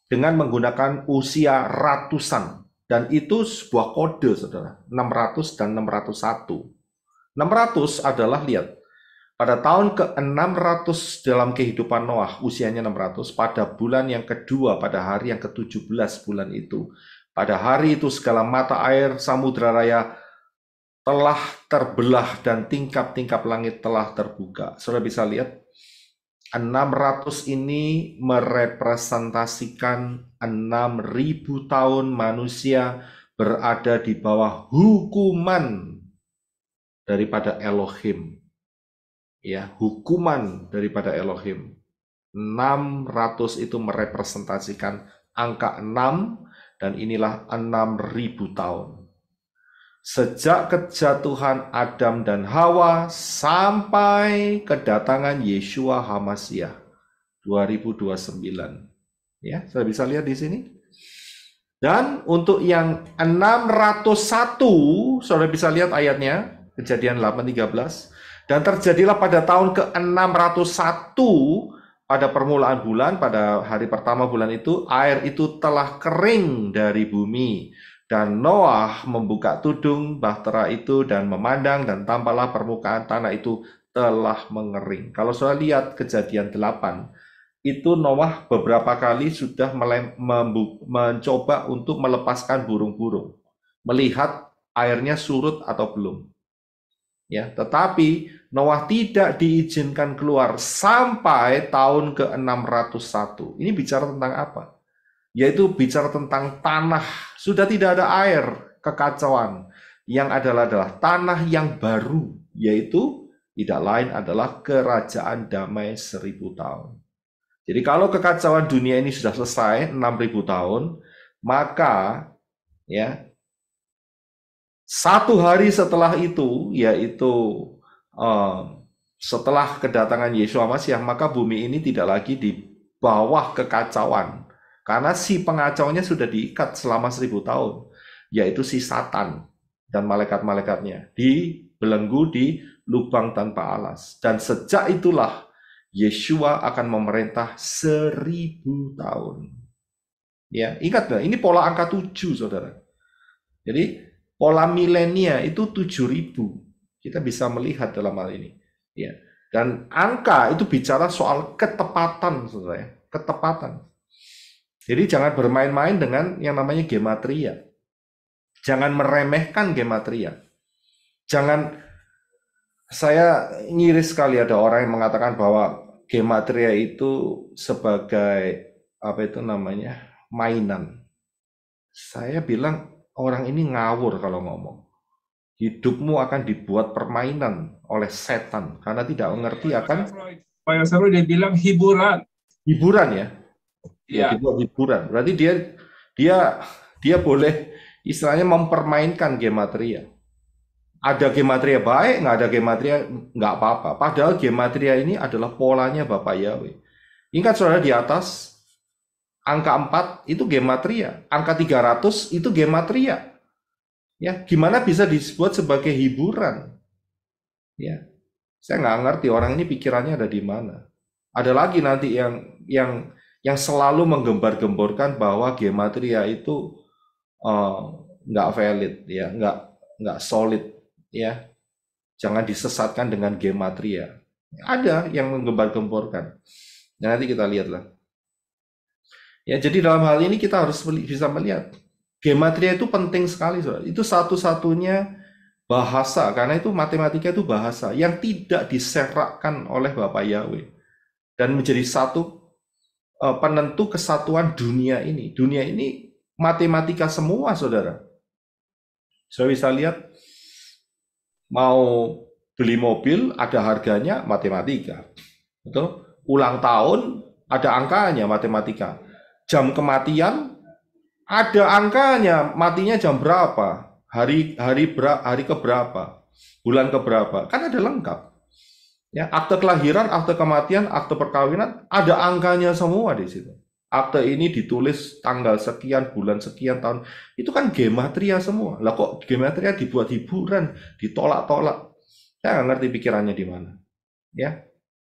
dengan menggunakan usia ratusan. Dan itu sebuah kode, saudara. 600 dan 601. 600 adalah, lihat, pada tahun ke-600 dalam kehidupan Noah, usianya 600, pada bulan yang kedua, pada hari yang ke-17 bulan itu, pada hari itu segala mata air samudra raya telah terbelah dan tingkap-tingkap langit telah terbuka. Saudara bisa lihat, 600 ini merepresentasikan 6.000 tahun manusia berada di bawah hukuman daripada Elohim. Ya, hukuman daripada Elohim. 600 itu merepresentasikan angka 6 dan inilah 6.000 tahun. Sejak kejatuhan Adam dan Hawa sampai kedatangan Yeshua HaMasyiah 2029. Ya, saya bisa lihat di sini. Dan untuk yang 601, saudara bisa lihat ayatnya, Kejadian 8:13. Dan terjadilah pada tahun ke-601, pada permulaan bulan, pada hari pertama bulan itu, air itu telah kering dari bumi. Dan Noah membuka tudung bahtera itu dan memandang, dan tampaklah permukaan tanah itu telah mengering. Kalau saya lihat Kejadian 8, itu Noah beberapa kali sudah mencoba untuk melepaskan burung-burung, melihat airnya surut atau belum. Ya, tetapi Noah tidak diizinkan keluar sampai tahun ke-601. Ini bicara tentang apa? Yaitu bicara tentang tanah. Sudah tidak ada air, kekacauan. Yang adalah tanah yang baru, yaitu tidak lain adalah kerajaan damai 1000 tahun. Jadi kalau kekacauan dunia ini sudah selesai 6.000 tahun, maka ya, satu hari setelah itu, yaitu setelah kedatangan Yeshua Masyiah, maka bumi ini tidak lagi di bawah kekacauan. Karena si pengacaunya sudah diikat selama 1000 tahun, yaitu si Satan dan malaikat-malaikatnya, dibelenggu di lubang tanpa alas. Dan sejak itulah Yeshua akan memerintah 1000 tahun. Ya, ingat nggak? Ini pola angka 7, saudara. Jadi pola milenia itu 7.000. Kita bisa melihat dalam hal ini. Ya. Dan angka itu bicara soal ketepatan, saudara. Ketepatan. Jadi jangan bermain-main dengan yang namanya gematria. Jangan meremehkan gematria. Jangan, saya ngiri sekali ada orang yang mengatakan bahwa gematria itu sebagai apa itu namanya, mainan. Saya bilang orang ini ngawur kalau ngomong. Hidupmu akan dibuat permainan oleh setan karena tidak mengerti akan Pak Yosef dia bilang hiburan. Hiburan ya. Ya, Dibuat hiburan. Berarti dia boleh istilahnya mempermainkan gematria. Ada gematria baik, nggak ada gematria nggak apa-apa. Padahal gematria ini adalah polanya Bapak Yahweh. Ingat saudara, di atas angka 4 itu gematria, angka 300 itu gematria. Ya, gimana bisa disebut sebagai hiburan? Ya. Saya nggak ngerti orang ini pikirannya ada di mana. Ada lagi nanti yang selalu menggembar-gemborkan bahwa gematria itu nggak valid, ya, nggak solid, ya. Jangan disesatkan dengan gematria. Ada yang menggembar-gemborkan. Nah, nanti kita lihatlah. Ya, jadi dalam hal ini kita harus bisa melihat gematria itu penting sekali, saudara. Itu satu-satunya bahasa, karena itu matematika itu bahasa yang tidak diserakkan oleh Bapak Yahweh dan menjadi satu penentu kesatuan dunia ini. Dunia ini matematika semua, saudara. Saudara bisa lihat, mau beli mobil ada harganya matematika, betul? Ulang tahun ada angkanya matematika. Jam kematian ada angkanya, matinya jam berapa, hari ke berapa, bulan ke berapa, kan ada lengkap. Ya, akte kelahiran, akte kematian, akte perkawinan ada angkanya semua di situ. Akte ini ditulis tanggal sekian, bulan sekian, tahun. Itu kan gematria semua. Lah kok gematria dibuat hiburan, ditolak-tolak. Saya nggak ngerti pikirannya di mana. Ya,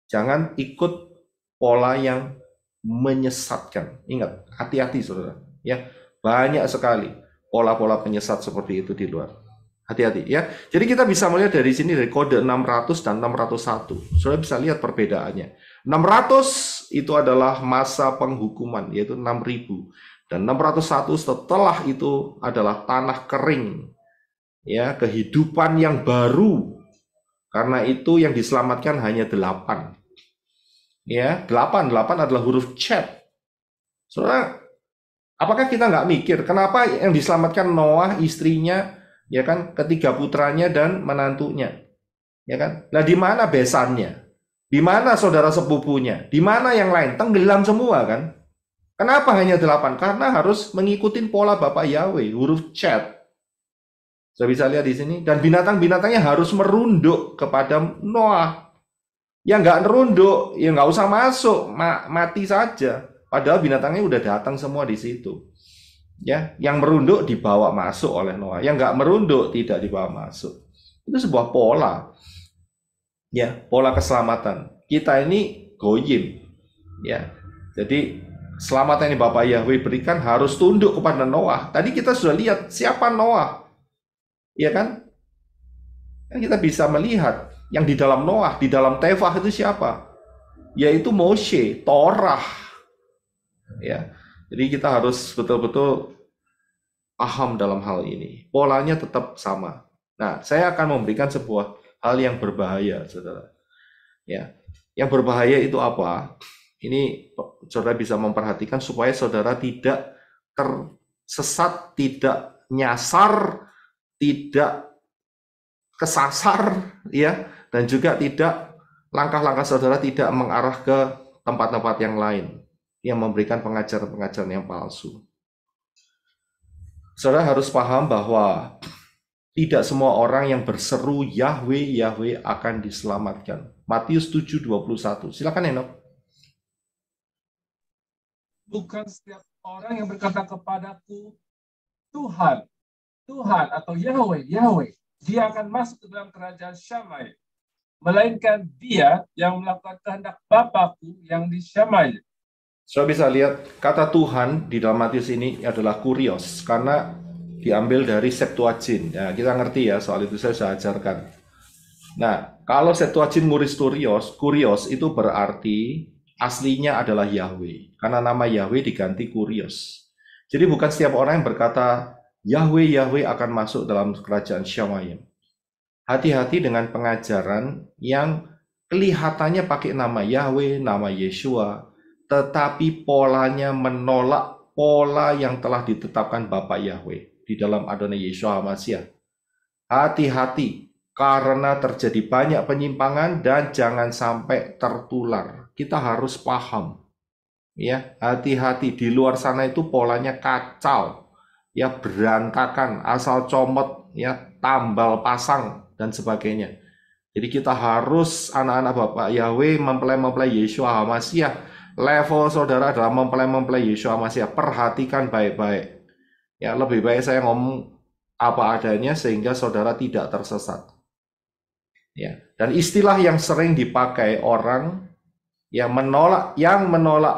jangan ikut pola yang menyesatkan. Ingat, hati-hati, saudara. Ya, banyak sekali pola-pola penyesat seperti itu di luar. Hati-hati, ya. Jadi kita bisa melihat dari sini, dari kode 600 dan 601. Saudara bisa lihat perbedaannya. 600 itu adalah masa penghukuman, yaitu 6.000. Dan 601 setelah itu adalah tanah kering. Ya, kehidupan yang baru. Karena itu yang diselamatkan hanya 8. Ya, 8 adalah huruf chat. Saudara, apakah kita nggak mikir kenapa yang diselamatkan Noah, istrinya, ya kan, ketiga putranya dan menantunya, ya kan? Nah, di mana besannya? Di mana saudara sepupunya? Di mana yang lain? Tenggelam semua kan? Kenapa hanya 8? Karena harus mengikuti pola Bapak Yahweh, huruf chat. Saya bisa lihat di sini. Dan binatang-binatangnya harus merunduk kepada Noah. Yang nggak merunduk, ya nggak usah masuk, mati saja. Padahal binatangnya udah datang semua di situ. Ya, yang merunduk dibawa masuk oleh Noah. Yang nggak merunduk tidak dibawa masuk. Itu sebuah pola. Ya, pola keselamatan. Kita ini goyim. Ya. Jadi keselamatan yang Bapak Yahweh berikan harus tunduk kepada Noah. Tadi kita sudah lihat siapa Noah. Ya kan? Kan kita bisa melihat yang di dalam Noah, di dalam Tefah itu siapa? Yaitu Moshe, Torah. Ya. Jadi kita harus betul-betul paham dalam hal ini. Polanya tetap sama. Nah, saya akan memberikan sebuah hal yang berbahaya, saudara. Ya, yang berbahaya itu apa? Ini saudara bisa memperhatikan supaya saudara tidak tersesat, tidak nyasar, tidak kesasar, ya, dan juga tidak langkah-langkah saudara tidak mengarah ke tempat-tempat yang lain yang memberikan pengajaran-pengajaran yang palsu. Saudara harus paham bahwa tidak semua orang yang berseru Yahweh, Yahweh akan diselamatkan. Matius 7:21. Silakan Enoch. Bukan setiap orang yang berkata kepadaku, Tuhan, Tuhan atau Yahweh, Yahweh, dia akan masuk ke dalam kerajaan Syamai. Melainkan dia yang melakukan kehendak Bapakku yang di Syamai. Saudara bisa lihat kata Tuhan di dalam Matius ini adalah kurios karena diambil dari Septuagint. Ya, kita ngerti ya soal itu, saya sudah ajarkan. Nah, kalau Septuagint kurios itu berarti aslinya adalah Yahweh. Karena nama Yahweh diganti kurios. Jadi bukan setiap orang yang berkata Yahweh, Yahweh akan masuk dalam kerajaan Syamayim. Hati-hati dengan pengajaran yang kelihatannya pakai nama Yahweh, nama Yeshua, tetapi polanya menolak pola yang telah ditetapkan Bapak Yahweh di dalam Adonai Yeshua HaMashiach. Hati-hati, karena terjadi banyak penyimpangan dan jangan sampai tertular. Kita harus paham. Ya, hati-hati, di luar sana itu polanya kacau. Ya, berantakan, asal comot, ya, tambal pasang dan sebagainya. Jadi kita harus anak-anak Bapak Yahweh mempelai Yeshua HaMashiach. Level saudara adalah mempelai Yeshua HaMashiach. Perhatikan baik-baik. Ya, lebih baik saya ngomong apa adanya sehingga saudara tidak tersesat. Ya, dan istilah yang sering dipakai orang yang menolak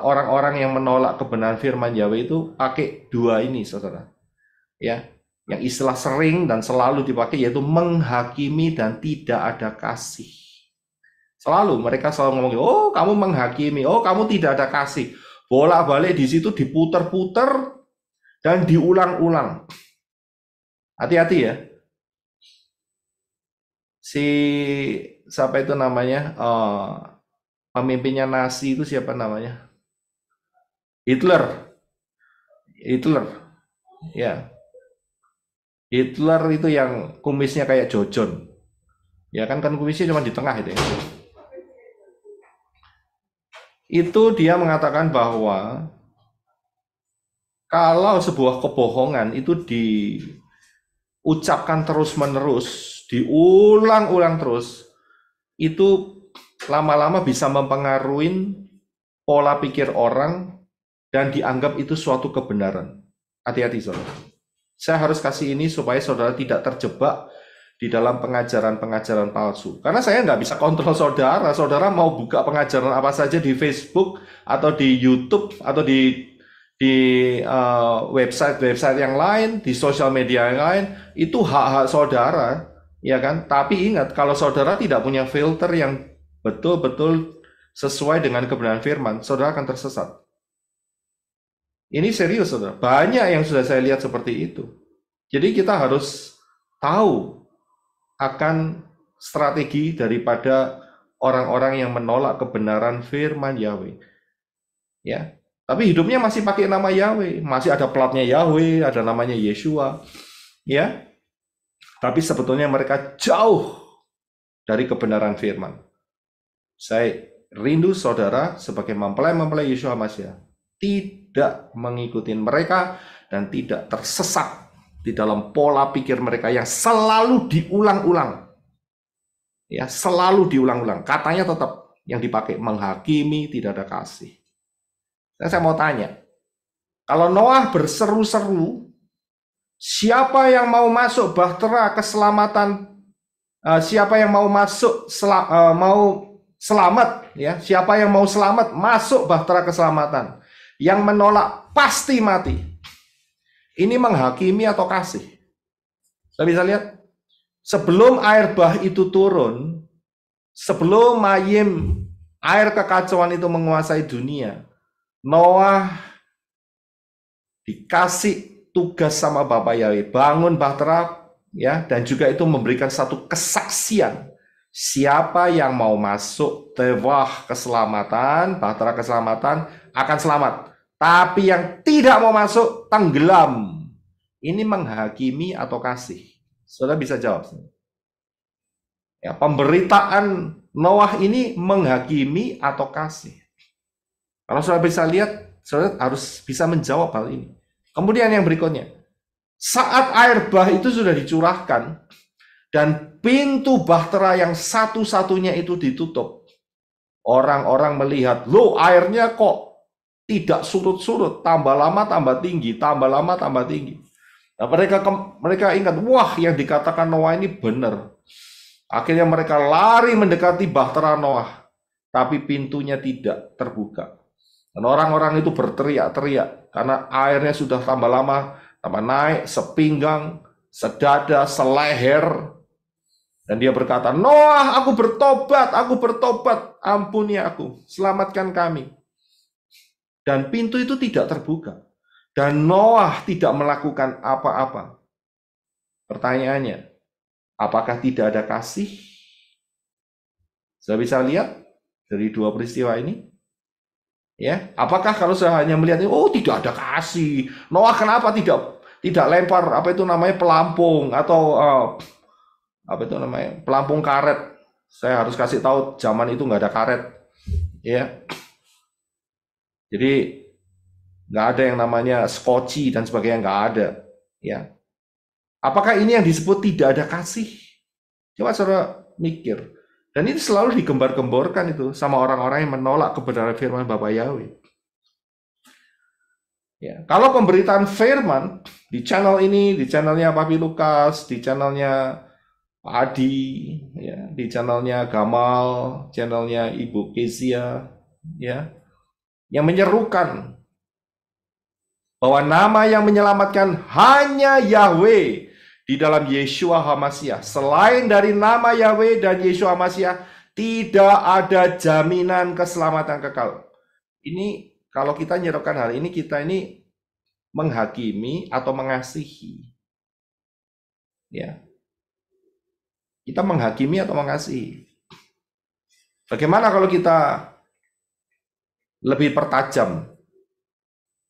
orang-orang yang menolak kebenaran firman Yahweh itu pakai dua ini, saudara. Ya, yang istilah sering dan selalu dipakai yaitu menghakimi dan tidak ada kasih. Selalu mereka selalu ngomong, oh kamu menghakimi, oh kamu tidak ada kasih. Bolak-balik di situ diputer-puter dan diulang-ulang. Hati-hati ya. Siapa itu namanya? Pemimpinnya Nazi itu siapa namanya? Hitler. Ya. Hitler itu yang kumisnya kayak Jojon. Ya kan kumisnya cuma di tengah itu ya. Itu dia mengatakan bahwa kalau sebuah kebohongan itu diucapkan terus-menerus, diulang-ulang terus, itu lama-lama bisa mempengaruhi pola pikir orang dan dianggap itu suatu kebenaran. Hati-hati, saudara. Saya harus kasih ini supaya saudara tidak terjebak di dalam pengajaran-pengajaran palsu. Karena saya nggak bisa kontrol saudara. Saudara mau buka pengajaran apa saja di Facebook atau di YouTube atau di website-website yang lain, di sosial media yang lain, itu hak-hak saudara, ya kan? Tapi ingat, kalau saudara tidak punya filter yang betul-betul sesuai dengan kebenaran firman, saudara akan tersesat. Ini serius, saudara. Banyak yang sudah saya lihat seperti itu. Jadi kita harus tahu akan strategi daripada orang-orang yang menolak kebenaran firman Yahweh. Ya, tapi hidupnya masih pakai nama Yahweh, masih ada platnya Yahweh, ada namanya Yeshua, ya. Tapi sebetulnya mereka jauh dari kebenaran firman. Saya rindu saudara sebagai mempelai-mempelai Yeshua Mashiach tidak mengikuti mereka dan tidak tersesat di dalam pola pikir mereka yang selalu diulang-ulang. Ya, selalu diulang-ulang. Katanya tetap yang dipakai menghakimi, tidak ada kasih. Saya mau tanya, kalau Noah berseru-seru, siapa yang mau masuk bahtera keselamatan? Siapa yang mau masuk mau selamat? Ya, siapa yang mau selamat masuk bahtera keselamatan? Yang menolak pasti mati. Ini menghakimi atau kasih? Kita bisa lihat, sebelum air bah itu turun, sebelum mayim air kekacauan itu menguasai dunia, Noah dikasih tugas sama Bapak Yahweh, bangun bahtera, ya, dan juga itu memberikan satu kesaksian. Siapa yang mau masuk tewah keselamatan, bahtera keselamatan, akan selamat. Tapi yang tidak mau masuk, tenggelam. Ini menghakimi atau kasih? Saudara bisa jawab. Ya, pemberitaan Noah ini menghakimi atau kasih? Kalau saudara bisa lihat, saudara harus bisa menjawab hal ini. Kemudian yang berikutnya, saat air bah itu sudah dicurahkan, dan pintu bahtera yang satu-satunya itu ditutup, orang-orang melihat, loh airnya kok tidak surut-surut, tambah lama tambah tinggi, tambah lama tambah tinggi. Nah, mereka ingat, wah yang dikatakan Noah ini benar. Akhirnya mereka lari mendekati bahtera Noah, tapi pintunya tidak terbuka. Dan orang-orang itu berteriak-teriak karena airnya sudah tambah lama, tambah naik sepinggang, sedada, seleher. Dan dia berkata, Noah, aku bertobat, ampuni aku, selamatkan kami. Dan pintu itu tidak terbuka. Dan Noah tidak melakukan apa-apa. Pertanyaannya, apakah tidak ada kasih? Saya bisa lihat dari dua peristiwa ini. Ya, apakah kalau saya hanya melihat ini, oh tidak ada kasih. Noah kenapa tidak lempar apa itu namanya pelampung atau apa itu namanya pelampung karet? Saya harus kasih tahu zaman itu nggak ada karet, ya. Jadi nggak ada yang namanya skoci dan sebagainya, nggak ada, ya. Apakah ini yang disebut tidak ada kasih? Coba saudara mikir. Dan itu selalu digembar-gemborkan itu sama orang-orang yang menolak kebenaran firman Bapak Yahweh. Ya, kalau pemberitaan firman di channel ini, di channelnya Papi Lukas, di channelnya Pak Adi, ya, di channelnya Gamal, channelnya Ibu Kezia, ya, yang menyerukan bahwa nama yang menyelamatkan hanya Yahweh di dalam Yeshua HaMashiach. Selain dari nama Yahweh dan Yeshua HaMashiach, tidak ada jaminan keselamatan kekal. Ini kalau kita nyerukan hal ini, kita ini menghakimi atau mengasihi. Ya. Kita menghakimi atau mengasihi. Bagaimana kalau kita lebih pertajam?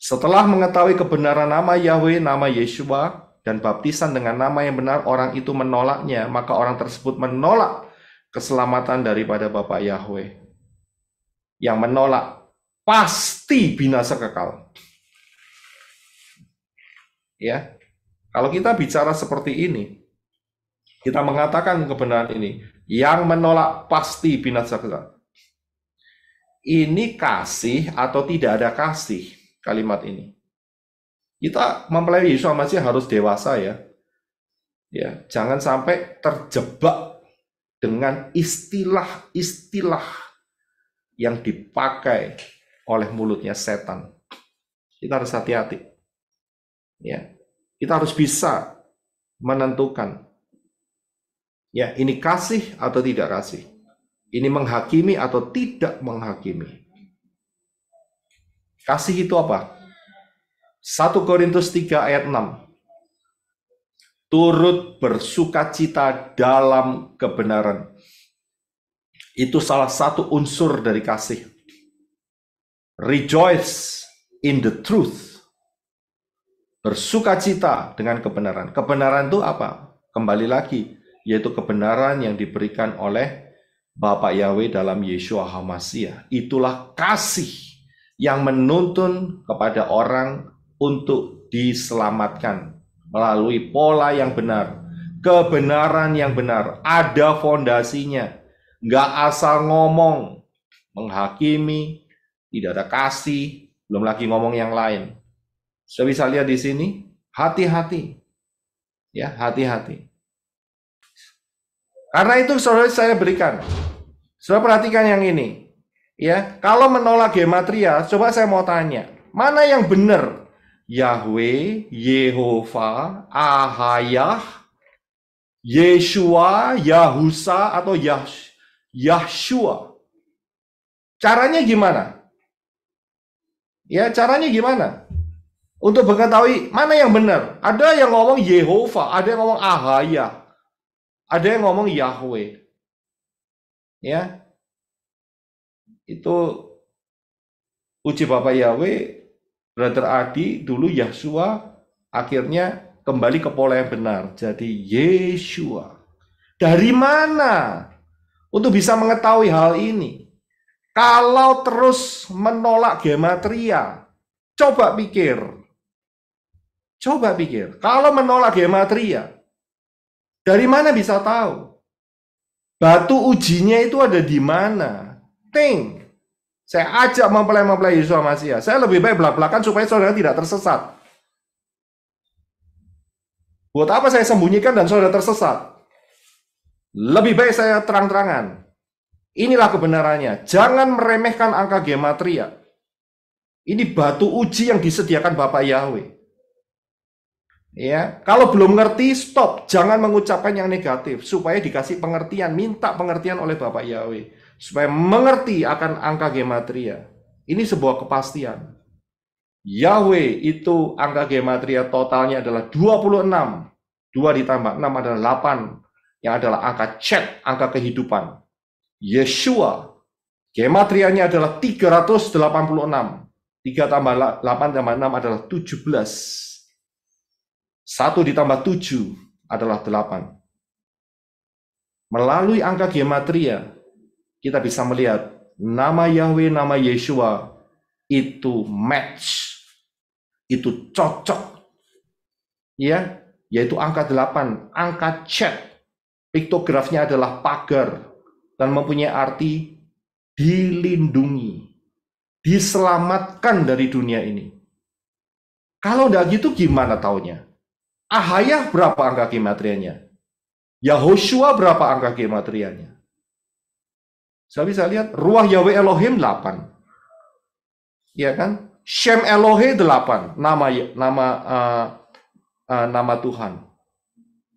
Setelah mengetahui kebenaran nama Yahweh, nama Yeshua, dan baptisan dengan nama yang benar, orang itu menolaknya, maka orang tersebut menolak keselamatan daripada Bapa Yahweh. Yang menolak pasti binasa kekal. Ya, kalau kita bicara seperti ini, kita mengatakan kebenaran ini, yang menolak pasti binasa kekal. Ini kasih atau tidak ada kasih? Kalimat ini. Kita mempelai Yesus masih harus dewasa ya. Ya, jangan sampai terjebak dengan istilah-istilah yang dipakai oleh mulutnya setan. Kita harus hati-hati. Ya. Kita harus bisa menentukan. Ya, ini kasih atau tidak kasih. Ini menghakimi atau tidak menghakimi. Kasih itu apa? 1 Korintus 3 ayat 6. Turut bersukacita dalam kebenaran. Itu salah satu unsur dari kasih. Rejoice in the truth. Bersukacita dengan kebenaran. Kebenaran itu apa? Kembali lagi, yaitu kebenaran yang diberikan oleh Bapa Yahweh dalam Yeshua HaMashiach. Itulah kasih yang menuntun kepada orang untuk diselamatkan melalui pola yang benar, kebenaran yang benar, ada fondasinya, nggak asal ngomong, menghakimi, tidak ada kasih, belum lagi ngomong yang lain. Sudah bisa lihat di sini, hati-hati, ya hati-hati. Karena itu saudara saya berikan, saudara perhatikan yang ini. Ya, kalau menolak gematria, coba saya mau tanya, mana yang benar? Yahweh, Yehova, Ahayah, Yeshua, Yahusa, atau Yahshua? Caranya gimana? Ya, caranya gimana? Untuk mengetahui mana yang benar. Ada yang ngomong Yehova, ada yang ngomong Ahayah, ada yang ngomong Yahweh. Ya, itu puji Bapak Yahweh, Brother Adi dulu Yahshua, akhirnya kembali ke pola yang benar, jadi Yeshua. Dari mana untuk bisa mengetahui hal ini? Kalau terus menolak gematria, coba pikir, kalau menolak gematria, dari mana bisa tahu? Batu ujinya itu ada di mana? Ting. Saya ajak mempelai-mempelai Yesus HaMashiach. Saya lebih baik belak-belakan supaya saudara tidak tersesat. Buat apa saya sembunyikan dan saudara tersesat? Lebih baik saya terang-terangan. Inilah kebenarannya. Jangan meremehkan angka gematria. Ini batu uji yang disediakan Bapak Yahweh. Ya, kalau belum ngerti, stop. Jangan mengucapkan yang negatif supaya dikasih pengertian. Minta pengertian oleh Bapak Yahweh supaya mengerti akan angka gematria. Ini sebuah kepastian. Yahweh itu angka gematria totalnya adalah 26. 2 ditambah 6 adalah 8. Yang adalah angka Chet, angka kehidupan. Yeshua, gematrianya adalah 386. 3 tambah 8 tambah 6 adalah 17. 1 ditambah 7 adalah 8. Melalui angka gematria, kita bisa melihat nama Yahweh, nama Yeshua itu match, itu cocok, ya, yaitu angka 8, angka Chet, piktografnya adalah pagar dan mempunyai arti dilindungi, diselamatkan dari dunia ini. Kalau enggak gitu gimana taunya? Ahayah berapa angka gematrianya? Yahoshua berapa angka gematrianya? Saya bisa lihat Ruach Yahweh Elohim 8. Ya kan? Shem Elohe 8, nama Tuhan.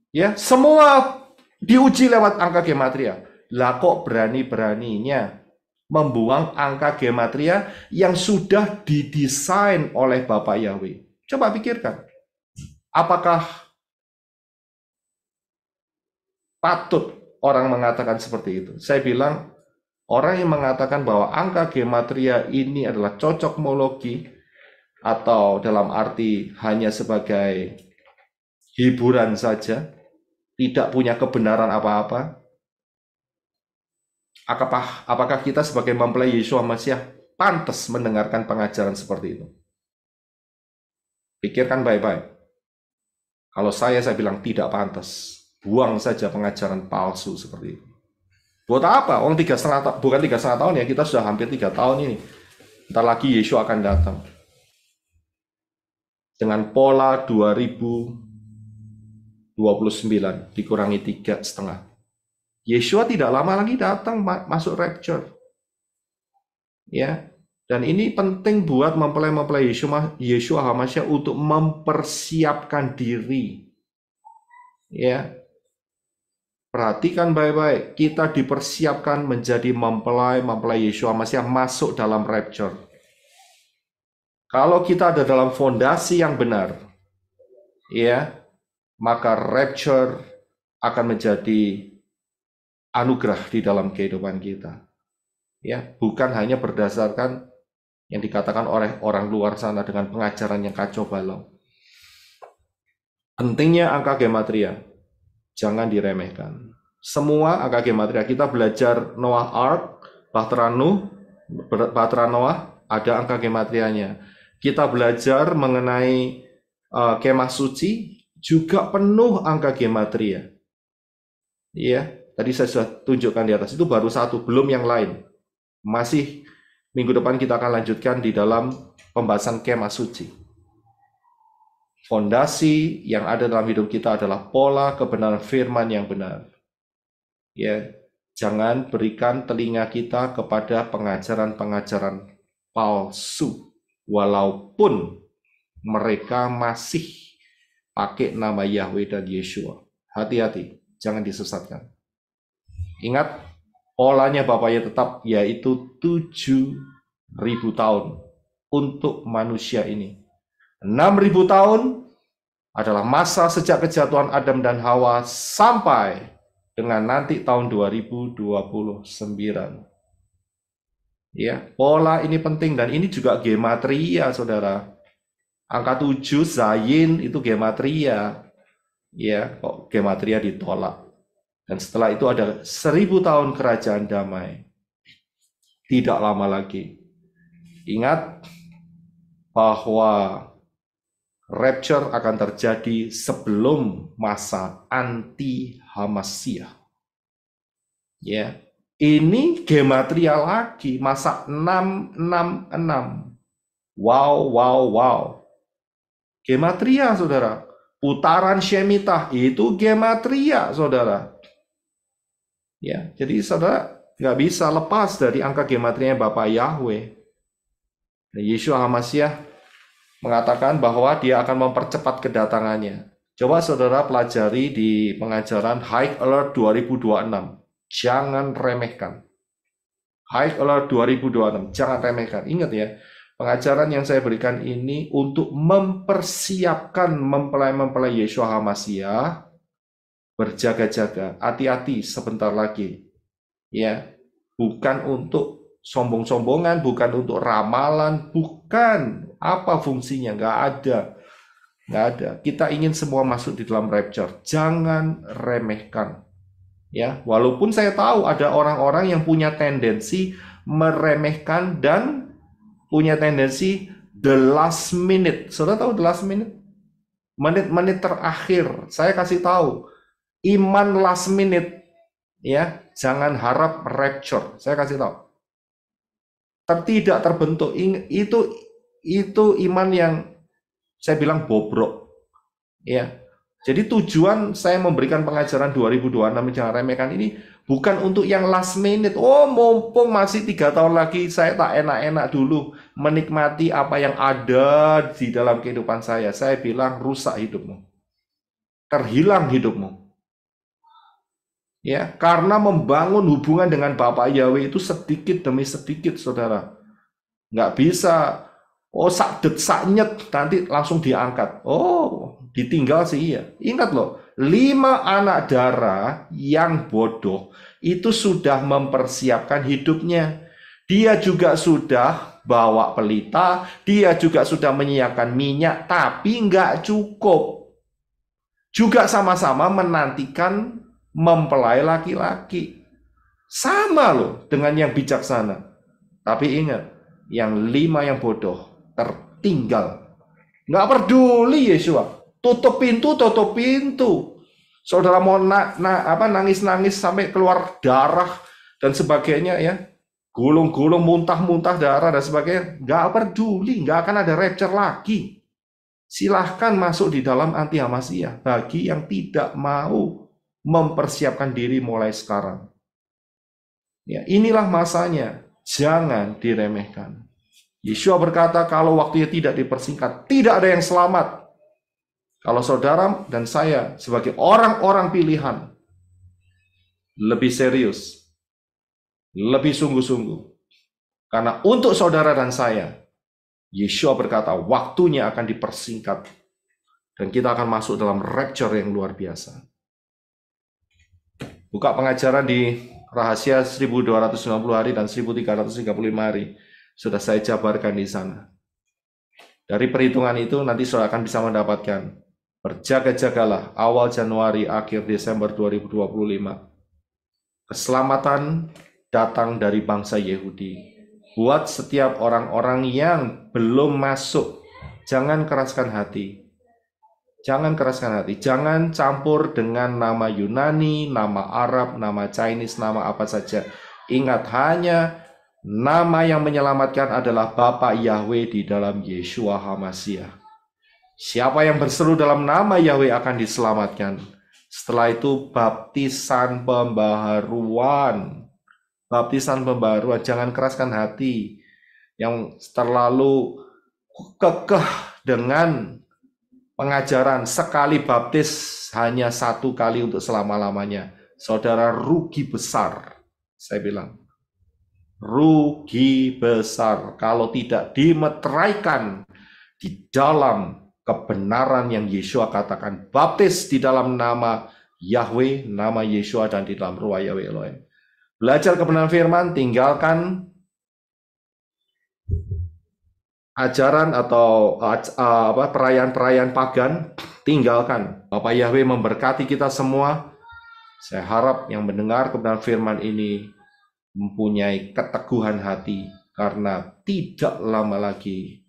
Ya, semua diuji lewat angka gematria. Lah kok berani-beraninya membuang angka gematria yang sudah didesain oleh Bapak Yahweh? Coba pikirkan. Apakah patut orang mengatakan seperti itu? Saya bilang, orang yang mengatakan bahwa angka gematria ini adalah cocokmologi atau dalam arti hanya sebagai hiburan saja, tidak punya kebenaran apa-apa, apakah kita sebagai mempelai Yeshua Masiah pantas mendengarkan pengajaran seperti itu? Pikirkan baik-baik. Kalau saya bilang tidak pantas. Buang saja pengajaran palsu seperti itu. Buat apa? Bukan 3,5 tahun ya, kita sudah hampir 3 tahun ini. Ntar lagi Yeshua akan datang. Dengan pola 2029 dikurangi 3,5. Yeshua tidak lama lagi datang masuk rapture. Ya. Dan ini penting buat mempelai-mempelai Yeshua HaMashiach untuk mempersiapkan diri. Ya. Perhatikan baik-baik, kita dipersiapkan menjadi mempelai Yeshua Masiah masuk dalam rapture. Kalau kita ada dalam fondasi yang benar, ya, maka rapture akan menjadi anugerah di dalam kehidupan kita. Ya, bukan hanya berdasarkan yang dikatakan oleh orang luar sana dengan pengajaran yang kacau balau. Pentingnya angka gematria. Jangan diremehkan. Semua angka gematria. Kita belajar Noah Ark, Bahtera Noah, ada angka gematrianya. Kita belajar mengenai kemah suci, juga penuh angka gematria. Iya, tadi saya sudah tunjukkan di atas. Itu baru satu, belum yang lain. Masih minggu depan kita akan lanjutkan di dalam pembahasan kemah suci. Fondasi yang ada dalam hidup kita adalah pola kebenaran firman yang benar. Ya, jangan berikan telinga kita kepada pengajaran-pengajaran palsu, walaupun mereka masih pakai nama Yahweh dan Yeshua. Hati-hati, jangan disesatkan. Ingat, polanya Bapaknya tetap, yaitu 7.000 tahun untuk manusia ini. 6.000 tahun adalah masa sejak kejatuhan Adam dan Hawa sampai dengan nanti tahun 2029. Ya, pola ini penting dan ini juga gematria, Saudara. Angka 7 Zayin itu gematria. Ya, kok gematria ditolak. Dan setelah itu ada 1.000 tahun kerajaan damai. Tidak lama lagi. Ingat bahwa rapture akan terjadi sebelum masa anti-Hamasiah. Ya, ini gematria lagi, masa 666. Wow. Gematria, Saudara. Putaran Shemitah itu gematria, Saudara. Ya, jadi Saudara nggak bisa lepas dari angka gematrianya Bapak Yahweh. Yeshua HaMashiach mengatakan bahwa dia akan mempercepat kedatangannya. Coba Saudara pelajari di pengajaran High Alert 2026. Jangan remehkan. High Alert 2026, jangan remehkan. Ingat ya, pengajaran yang saya berikan ini untuk mempersiapkan mempelai-mempelai Yeshua HaMashiach berjaga-jaga, hati-hati sebentar lagi. Ya, bukan untuk sombong-sombongan, bukan untuk ramalan, bukan. Apa fungsinya? Nggak ada. Kita ingin semua masuk di dalam rapture. Jangan remehkan. Ya, walaupun saya tahu ada orang-orang yang punya tendensi meremehkan dan punya tendensi the last minute. Saudara tahu the last minute? Menit-menit terakhir. Saya kasih tahu. Iman last minute. Ya, jangan harap rapture. Saya kasih tahu. Tidak terbentuk. Itu iman yang saya bilang bobrok. Ya. Jadi tujuan saya memberikan pengajaran 2026 jangan remehkan ini bukan untuk yang last minute. Oh, mumpung masih 3 tahun lagi, saya tak enak-enak dulu menikmati apa yang ada di dalam kehidupan saya. Saya bilang rusak hidupmu, terhilang hidupmu. Ya, karena membangun hubungan dengan Bapak Yahweh itu sedikit demi sedikit, saudara. Nggak bisa, oh sakdet saknyet, nanti langsung diangkat. Oh, ditinggal sih iya. Ingat loh, 5 anak darah yang bodoh itu sudah mempersiapkan hidupnya. Dia juga sudah bawa pelita, dia juga sudah menyiapkan minyak, tapi nggak cukup. Juga sama-sama menantikan mempelai laki-laki. Sama loh dengan yang bijaksana. Tapi ingat, yang 5 yang bodoh tertinggal. Nggak peduli Yesua. Tutup pintu, tutup pintu. Saudara mau nangis-nangis sampai keluar darah dan sebagainya ya. Gulung-gulung, muntah-muntah darah dan sebagainya. Nggak peduli, nggak akan ada rapture lagi. Silahkan masuk di dalam anti-Hamasiyah bagi yang tidak mau mempersiapkan diri mulai sekarang. Ya, inilah masanya. Jangan diremehkan. Yeshua berkata kalau waktunya tidak dipersingkat, tidak ada yang selamat. Kalau saudara dan saya sebagai orang-orang pilihan lebih serius, lebih sungguh-sungguh. Karena untuk saudara dan saya, Yeshua berkata waktunya akan dipersingkat. Dan kita akan masuk dalam rapture yang luar biasa. Buka pengajaran di rahasia 1290 hari dan 1335 hari. Sudah saya jabarkan di sana. Dari perhitungan itu nanti saudara akan bisa mendapatkan. Berjaga-jagalah awal Januari, akhir Desember 2025. Keselamatan datang dari bangsa Yehudi. Buat setiap orang-orang yang belum masuk, jangan keraskan hati. Jangan keraskan hati. Jangan campur dengan nama Yunani, nama Arab, nama Chinese, nama apa saja. Ingat, hanya nama yang menyelamatkan adalah Bapa Yahweh di dalam Yeshua HaMashiach. Siapa yang berseru dalam nama Yahweh akan diselamatkan. Setelah itu baptisan pembaharuan. Baptisan pembaharuan, jangan keraskan hati. Yang terlalu kekeh dengan pengajaran sekali baptis hanya 1 kali untuk selama-lamanya. Saudara rugi besar. Saya bilang. Rugi besar kalau tidak dimeteraikan di dalam kebenaran yang Yeshua katakan, baptis di dalam nama Yahweh, nama Yeshua, dan di dalam Ruah Yahweh Elohim. Belajar kebenaran firman, tinggalkan ajaran atau perayaan-perayaan pagan, tinggalkan. Bapak Yahweh memberkati kita semua. Saya harap yang mendengar kebenaran firman ini mempunyai keteguhan hati, karena tidak lama lagi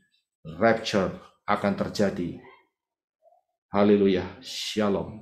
rapture akan terjadi. Haleluya. Shalom.